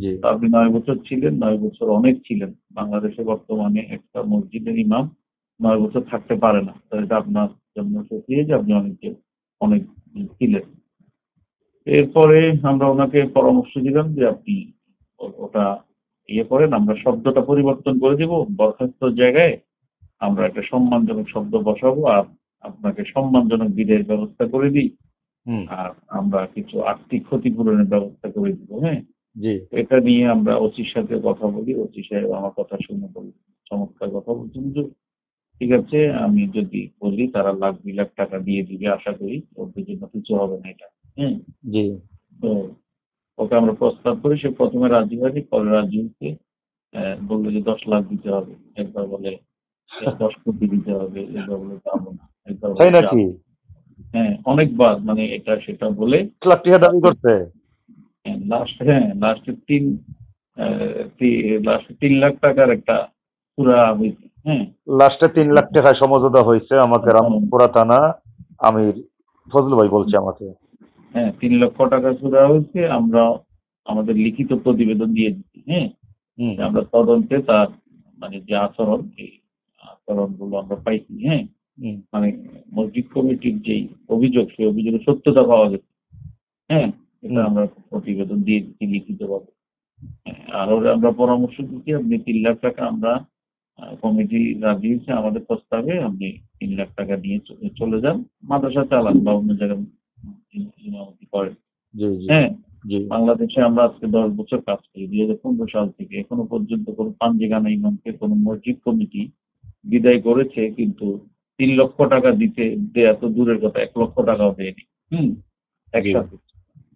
B: জি
E: তো আপনি 9 বছর ছিলেন, 9 বছর অনেক ছিলেন। বাংলাদেশে বর্তমানে একটা মসজিদের ইমাম 9 বছর থাকতে পারে না, তো এটা আপনার জন্য সত্যি যে আপনি অনেক ছিলেন। এরপরে আমরা ওনাকে পরামর্শ দিলাম যে আপনি ওটা ইয়ে করেন, আমরা শব্দটা পরিবর্তন করে দিব, বরখাস্ত জায়গায় আমরা একটা সম্মানজনক শব্দ বসাবো, আর আপনাকে সম্মানজনক বিদায়ের ব্যবস্থা করে দিই,
B: হুম
E: আর আমরা কিছু আর্থিক ক্ষতিপূরণের ব্যবস্থা করে দিব। হ্যাঁ,
B: জি
E: এটা নিয়ে আমরা ওসির সাথে কথা বলি। ওসি সাহেব আমার কথা শুনে বলি, চমৎকার কথা বলছেন যে ঠিক আছে, আমি যদি বলি তারা 1,00,000-2,00,000 টাকা দিয়ে দিবে, আশা করি ওদের জন্য কিছু হবে না এটা। হ্যাঁ,
B: জি
E: তো ওকে আমরা প্রস্তাব করি, সে প্রথমে রাজি হয়নি, পরে রাজি হয়েছে। বললো যে 10 লাখ দিতে হবে। একবার বলে 10 কোটি দিতে হবে, একবার বলে যাবো না, একবার
B: তাই
E: বলে
B: নাকি?
E: যাবো। হ্যাঁ, অনেকবার মানে এটা সেটা বলে
B: 1 লাখ টাকা দাবি করছে?
E: লাস্টে 3 লাখ টাকার একটা পুরা হয়েছে। হ্যাঁ,
B: লাস্টে 3 লাখ টাকায় সমঝোতা হয়েছে, আমাকে রামপুরা থানা আমির ফজলু ভাই বলছে আমাকে।
E: হ্যাঁ, 3 লক্ষ টাকা সুরা হয়েছে। আমরা আমাদের লিখিত প্রতিবেদন দিয়ে দিচ্ছি। হ্যাঁ,
B: হুম
E: যে আমরা তদন্তে তার মানে যে আচরণ, এই আচরণ গুলো আমরা পাইছি। হ্যাঁ,
B: হুম
E: মানে মসজিদ কমিটির যেই অভিযোগ, সেই অভিযোগের সত্যতা পাওয়া গেছে। হ্যাঁ, এটা
B: হুম
E: আমরা প্রতিবেদন দিয়ে দিচ্ছি লিখিতভাবে। হ্যাঁ, আর ওরা আমরা পরামর্শ দিচ্ছি, আপনি 3 লাখ টাকা, আমরা কমিটি রাজি হয়েছে আমাদের প্রস্তাবে, আপনি 3 লাখ টাকা নিয়ে চলে যান, মাদ্রাসা চালান বা অন্য জায়গায় ইমামতি করেন।
B: জি জি
E: হ্যাঁ,
B: জি
E: বাংলাদেশে আমরা আজকে 10 বছর কাজ করি, 2015 সাল থেকে এখনো পর্যন্ত কোনো পাঞ্জেগানা ইমামকে কোনো মসজিদ কমিটি বিদায় করেছে, কিন্তু 3 লক্ষ টাকা দিতে দেয়া তো দূরের কথা, 1 লক্ষ টাকাও দেয়নি। হুম,
B: জি
E: একসাথে।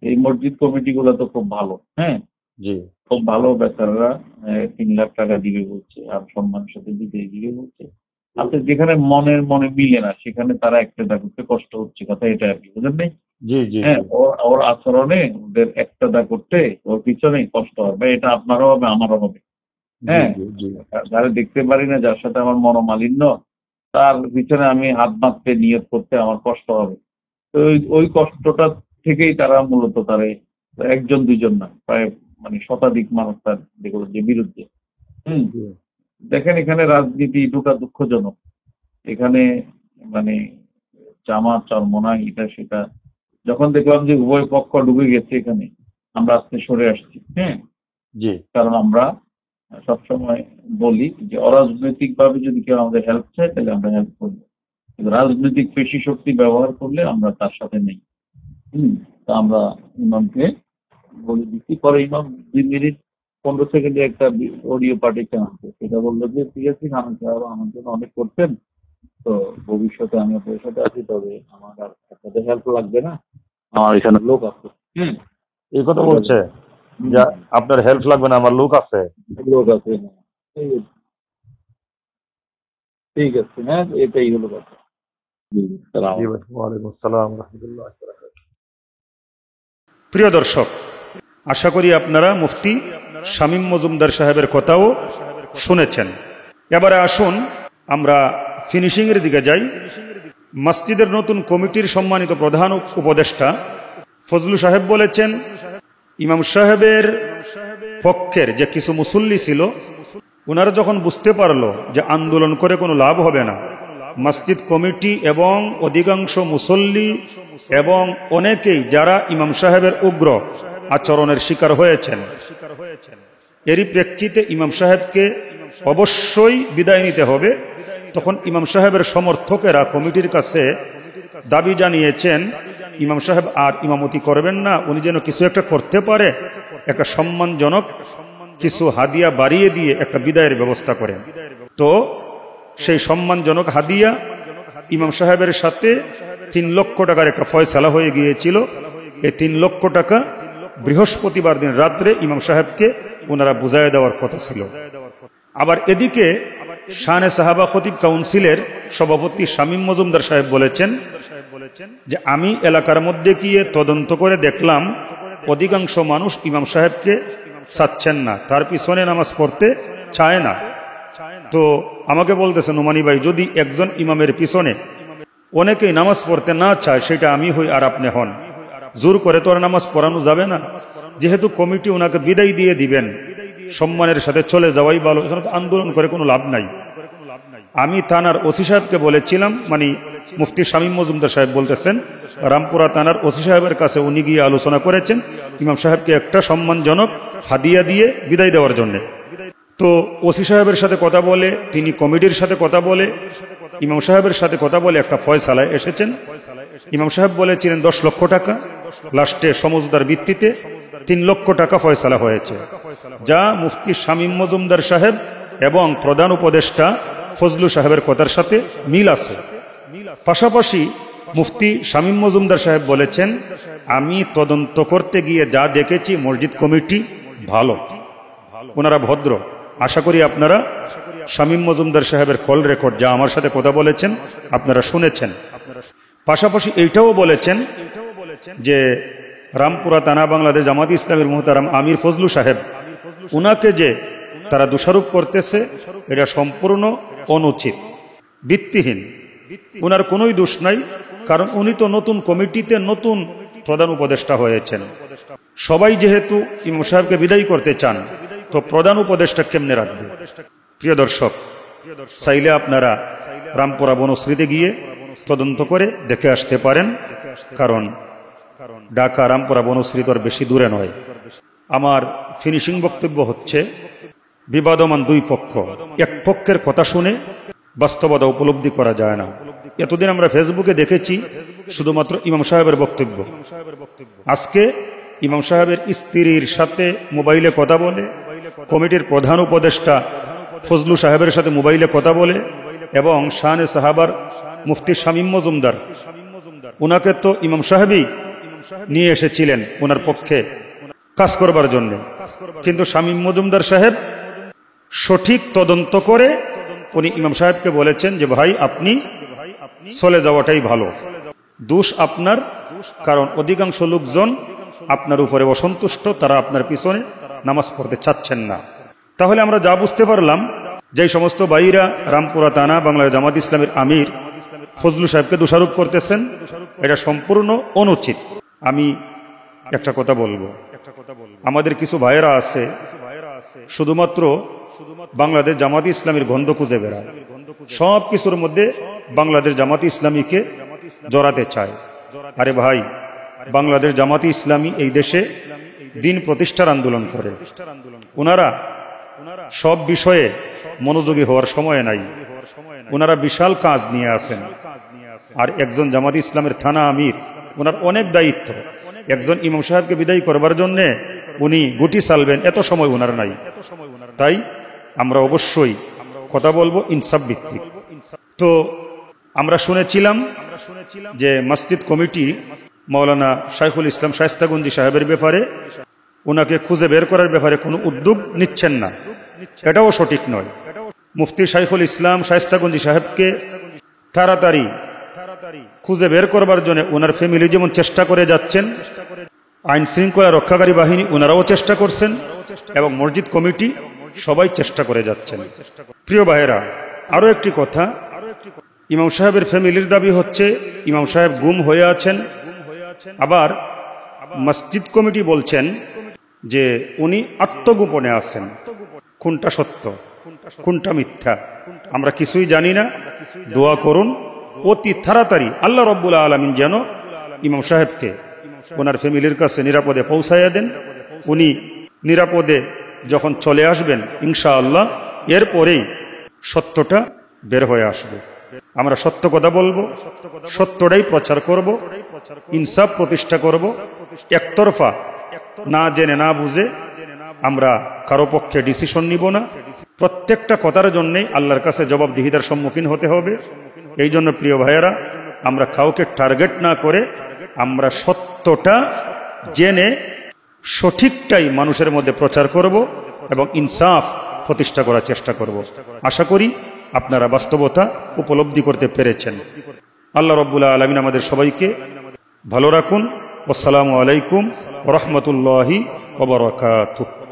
E: এই মসজিদ কমিটি গুলো তো খুব ভালো। হ্যাঁ,
B: জি
E: খুব ভালো বেচারারা 3 লাখ টাকা দিবে বলছে, আর সম্মানের সাথে দিবে বলছে। আপনি যেখানে মনে মিলে না সেখানে তারা একটা করতে কষ্ট হচ্ছে, কথা এটা আর কি, বুঝলেন নাই?
B: জি জি
E: হ্যাঁ, ওর আচরণে ওদের একটা করতে ওর পিছনে কষ্ট হবে, এটা আপনারও হবে আমারও হবে। হ্যাঁ,
B: জি জি
E: যারা দেখতে পারি না, যার সাথে আমার মনোমালিন্য, তার পিছনে আমি হাত মারতে নিয়ত করতে আমার কষ্ট হবে। তো ওই কষ্টটা থেকেই তারা মূলত তারে একজন দুইজন না, প্রায় মানে শতাধিক মানুষ তার যে বিরুদ্ধে। হুম,
B: জি।
E: দেখেন এখানে রাজনীতি ঢোকা দুঃখজনক। এখানে মানে জামাত চরমোনাই এটা সেটা, যখন দেখলাম যে উভয় পক্ষ ডুবে গেছে এখানে, আমরা আজকে সরে আসছি। হ্যাঁ,
B: জি
E: কারণ আমরা সবসময় বলি যে অরাজনৈতিক ভাবে যদি কেউ আমাদের হেল্প চায় তাহলে আমরা হেল্প করবো, কিন্তু রাজনৈতিক পেশি শক্তি ব্যবহার করলে আমরা তার সাথে নেই। তা আমরা ইমামকে বলে দিচ্ছি, পরে ইমাম 2 মিনিট 15 সেকেন্ডে একটা অডিও পাঠিয়েছে আমাকে, সেটা বললো যে ঠিক আছে খান সাহেব আমার জন্য অনেক করছেন, তো ভবিষ্যতে আমি আপনার সাথে আছি, তবে আমার আর আপনাদের হেল্প লাগবে না, আমার এখানে লোক আছে।
B: এই কথা বলছে যে আপনার হেল্প লাগবে না, আমার লোক আছে।
E: লোক আছে, হ্যাঁ, ঠিক আছে, হ্যাঁ, এটাই হলো কথা। জি, সালাম।
B: জি ভাই, ওয়ালাইকুম আসসালাম রাহমাতুল্লাহ।
A: প্রিয় দর্শক, আশা করি আপনারা মুফতি শামীম মজুমদার সাহেবের কথাও শুনেছেন। এবারে আসুন আমরা ফিনিশিংয়ের দিকে যাই। মসজিদের নতুন কমিটির সম্মানিত প্রধান উপদেষ্টা ফজলু সাহেব বলেছেন, ইমাম সাহেবের পক্ষের যে কিছু মুসল্লি ছিল, ওনারা যখন বুঝতে পারলো যে আন্দোলন করে কোনো লাভ হবে না, মসজিদ কমিটি এবং অধিকাংশ মুসল্লি এবং অনেকেই যারা ইমাম সাহেবের উগ্র আচরণের শিকার হয়েছেন, এরই প্রেক্ষিতে ইমাম সাহেবকে অবশ্যই বিদায় নিতে হবে। তখন ইমাম সাহেবের সমর্থকেরা কমিটির কাছে দাবি জানিয়েছেন ইমাম সাহেব আর ইমামতি করবেন না, উনি যেন কিছু একটা করতে পারে, একটা সম্মানজনক কিছু হাদিয়া বাড়িয়ে দিয়ে একটা বিদায়ের ব্যবস্থা করেন। তো সেই সম্মানজনক হাদিয়া ইমাম সাহেবের সাথে 3 লক্ষ টাকার একটা ফয়সালা হয়ে গিয়েছিল। এই 3 লক্ষ টাকা বৃহস্পতিবার দিন রাত্রে ইমাম সাহেবকে ওনারা বুঝাই দেওয়ার কথা ছিল। আবার এদিকে শানে সাহাবা খতিব কাউন্সিলের সভাপতি শামীম মজুমদার সাহেব বলেছেন যে আমি এলাকার মধ্যে গিয়ে তদন্ত করে দেখলাম অধিকাংশ মানুষ ইমাম সাহেবকে চাচ্ছেন না, তার পিছনে নামাজ পড়তে চায় না। তো আমাকে বলতেছে, নোমানি ভাই, যদি একজন ইমামের পিছনে অনেকেই নামাজ পড়তে না চায়, সেটা আমি হই আর আপনি হন, জোর করে তো আর নামাজ পড়ানো যাবে না। যেহেতু কমিটি ওনাকে বিদায় দিয়ে দিবেন, সম্মানের সাথে চলে যাওয়াই ভালো, আন্দোলন করে কোনো লাভ নাই। আমি থানার ওসি সাহেবকে বলেছিলাম, মানে মুফতি শামীম মজুমদার সাহেব বলতেছেন, রামপুরা থানার ওসি সাহেবের কাছে উনি গিয়ে আলোচনা করেছেন ইমাম সাহেবকে একটা সম্মানজনক হাদিয়া দিয়ে বিদায় দেওয়ার জন্য। তো ওসি সাহেবের সাথে কথা বলে, তিনি কমিটির সাথে কথা বলে, ইমাম সাহেবের সাথে কথা বলে একটা ফয়সালায় এসেছেন। ইমাম সাহেব বলেছিলেন 10 লক্ষ টাকা, লাস্টে সমঝোতার ভিত্তিতে 3 লক্ষ টাকা ফয়সালা হয়েছে, যা মুফতি শামীম মজুমদার সাহেব এবং প্রধান উপদেষ্টা ফজলু সাহেবের কথার সাথে মিল আছে। পাশাপাশি মুফতি শামীম মজুমদার সাহেব বলেছেন, আমি তদন্ত করতে গিয়ে যা দেখেছি মসজিদ কমিটি ভালো, ওনারা ভদ্র। আশা করি আপনারা শামীম মজুমদার সাহেবের কল রেকর্ড যা আমার সাথে কথা বলেছেন আপনারা শুনেছেন। পাশাপাশি এইটাও বলেছেন যে রামপুরা থানা বাংলাদেশ জামাত ইসলামের মুহতারাম আমির ফজলু সাহেব, উনাকে যে তারা দোষারোপ করতেছে এটা সম্পূর্ণ অনুচিত, ভিত্তিহীন, উনার কোনোই দোষ নাই। কারণ উনি তো নতুন কমিটিতে নতুন প্রধান উপদেষ্টা হয়েছেন। সবাই যেহেতু ইমাম সাহেবকে বিদায় করতে চান, তো প্রধান উপদেষ্টা কেমনে রাখবে? প্রিয় দর্শক, চাইলে আপনারা রামপুরা বনশ্রীতে গিয়ে তদন্ত করে দেখে আসতে পারেন, কারণ ঢাকা রামপুরা বনশ্রী তো আর বেশি দূরে নয়। আমার ফিনিশিং বক্তব্য হচ্ছে, বিবাদমান 2 পক্ষ, এক পক্ষের কথা শুনে বাস্তবতা উপলব্ধি করা যায় না। এতদিন আমরা ফেসবুকে দেখেছি শুধুমাত্র ইমাম সাহেবের বক্তব্য, আজকে ইমাম সাহেবের স্ত্রীর সাথে মোবাইলে কথা বলে, কমিটির প্রধান উপদেষ্টা ফজলু সাহেবের সাথে মোবাইলে কথা বলে, এবং শানে সাহাবার মুফতি শামীম মজুমদার, ওনাকে তো ইমাম সাহেবই নিয়ে এসেছিলেন ওনার পক্ষে কাজ করবার জন্য। কিন্তু শামীম মজুমদার সাহেব সঠিক তদন্ত করে উনি ইমাম সাহেবকে বলেছেন যে ভাই আপনি চলে যাওয়াটাই ভালো, দোষ আপনার, কারণ অধিকাংশ লোকজন আপনার উপরে অসন্তুষ্ট, তারা আপনার পিছনে নামাজ পড়তে চাচ্ছেন না। তাহলে আমরা যা বুঝতে পারলাম, যেই সমস্ত ভাইরা রামপুরা থানা বাংলার জামাত ইসলামের আমির ফজলু সাহেবকে দোষারোপ করতেছেন, এটা সম্পূর্ণ অনুচিত। আমি একটা কথা বলবো, আমাদের কিছু ভাইয়েরা আছে শুধুমাত্র বাংলাদেশ জামাত ইসলামীর গন্ধ খুঁজে বেড়ায়, সব কিছুর মধ্যে বাংলাদেশ জামাত ইসলামীকে জড়াতে চায়। আরে ভাই, বাংলাদেশ জামাত ইসলামী এই দেশে দিন প্রতিষ্ঠার আন্দোলন করে, ওনারা সব বিষয়ে মনোযোগী হওয়ার সময় নাই, ওনারা বিশাল কাজ নিয়ে আসেন। আর একজন জামাত ইসলামের থানা আমির, ওনার অনেক দায়িত্ব। একজন ইমাম সাহেবকে বিদায় করবার জন্য উনি গুটি চালবেন, এত সময় ওনার নাই। তাই আমরা অবশ্যই কথা বলবো ইনসাফ ভিত্তিক। তো আমরা শুনেছিলাম যে মসজিদ কমিটি মাওলানা শাইখুল ইসলাম শায়েস্তাগঞ্জি সাহেবের ব্যাপারে, ওনাকে খুঁজে বের করার ব্যাপারে কোনো উদ্যোগ নিচ্ছেন না, এটাও সঠিক নয়। মুফতি শাইখুল ইসলাম শায়েস্তাগঞ্জি সাহেবকে তাড়াতাড়ি খুঁজে বের করবার জন্য ওনার ফ্যামিলি যেমন চেষ্টা করে যাচ্ছেন, আইন শৃঙ্খলা রক্ষাকারী বাহিনী ওনারাও চেষ্টা করছেন, এবং মসজিদ কমিটি সবাই চেষ্টা করে যাচ্ছেন। প্রিয় ভাইয়েরা, আরো একটি কথা, ইমাম সাহেবের ফ্যামিলির দাবি হচ্ছে ইমাম সাহেব গুম হয়ে আছেন, আবার মসজিদ কমিটি বলছেন যে উনি আত্মগোপনে আছেন। কোনটা সত্য, কোনটা মিথ্যা আমরা কিছুই জানি না। দোয়া করুন অতি তাড়াতাড়ি আল্লাহ রাব্বুল আলামিন যেন ইমাম সাহেবকে ওনার ফ্যামিলির কাছে নিরাপদে পৌঁছাইয়া দেন। উনি নিরাপদে যখন চলে আসবেন ইনশাআল্লাহ, এরপরেই সত্যটা বের হয়ে আসবে। আমরা সত্য কথা বলবো, সত্যটাই প্রচার করব, ইনসাফ প্রতিষ্ঠা করব। একতরফা না জেনে না বুঝে আমরা কারো পক্ষে ডিসিশন নিব না। প্রত্যেকটা কথার জন্যেই আল্লাহর কাছে জবাবদিহিতার সম্মুখীন হতে হবে। এই জন্য প্রিয় ভাইয়েরা, আমরা কাউকে টার্গেট না করে আমরা সত্যটা জেনে সঠিকটাই মানুষের মধ্যে প্রচার করব এবং ইনসাফ প্রতিষ্ঠা করার চেষ্টা করব। আশা করি আপনারা বাস্তবতা উপলব্ধি করতে পেরেছেন। আল্লাহ রাব্বুল আলামিন আমাদের সবাইকে ভালো রাখুন। আসসালামু আলাইকুম ওয়া রাহমাতুল্লাহি ওয়া বারাকাতুহু।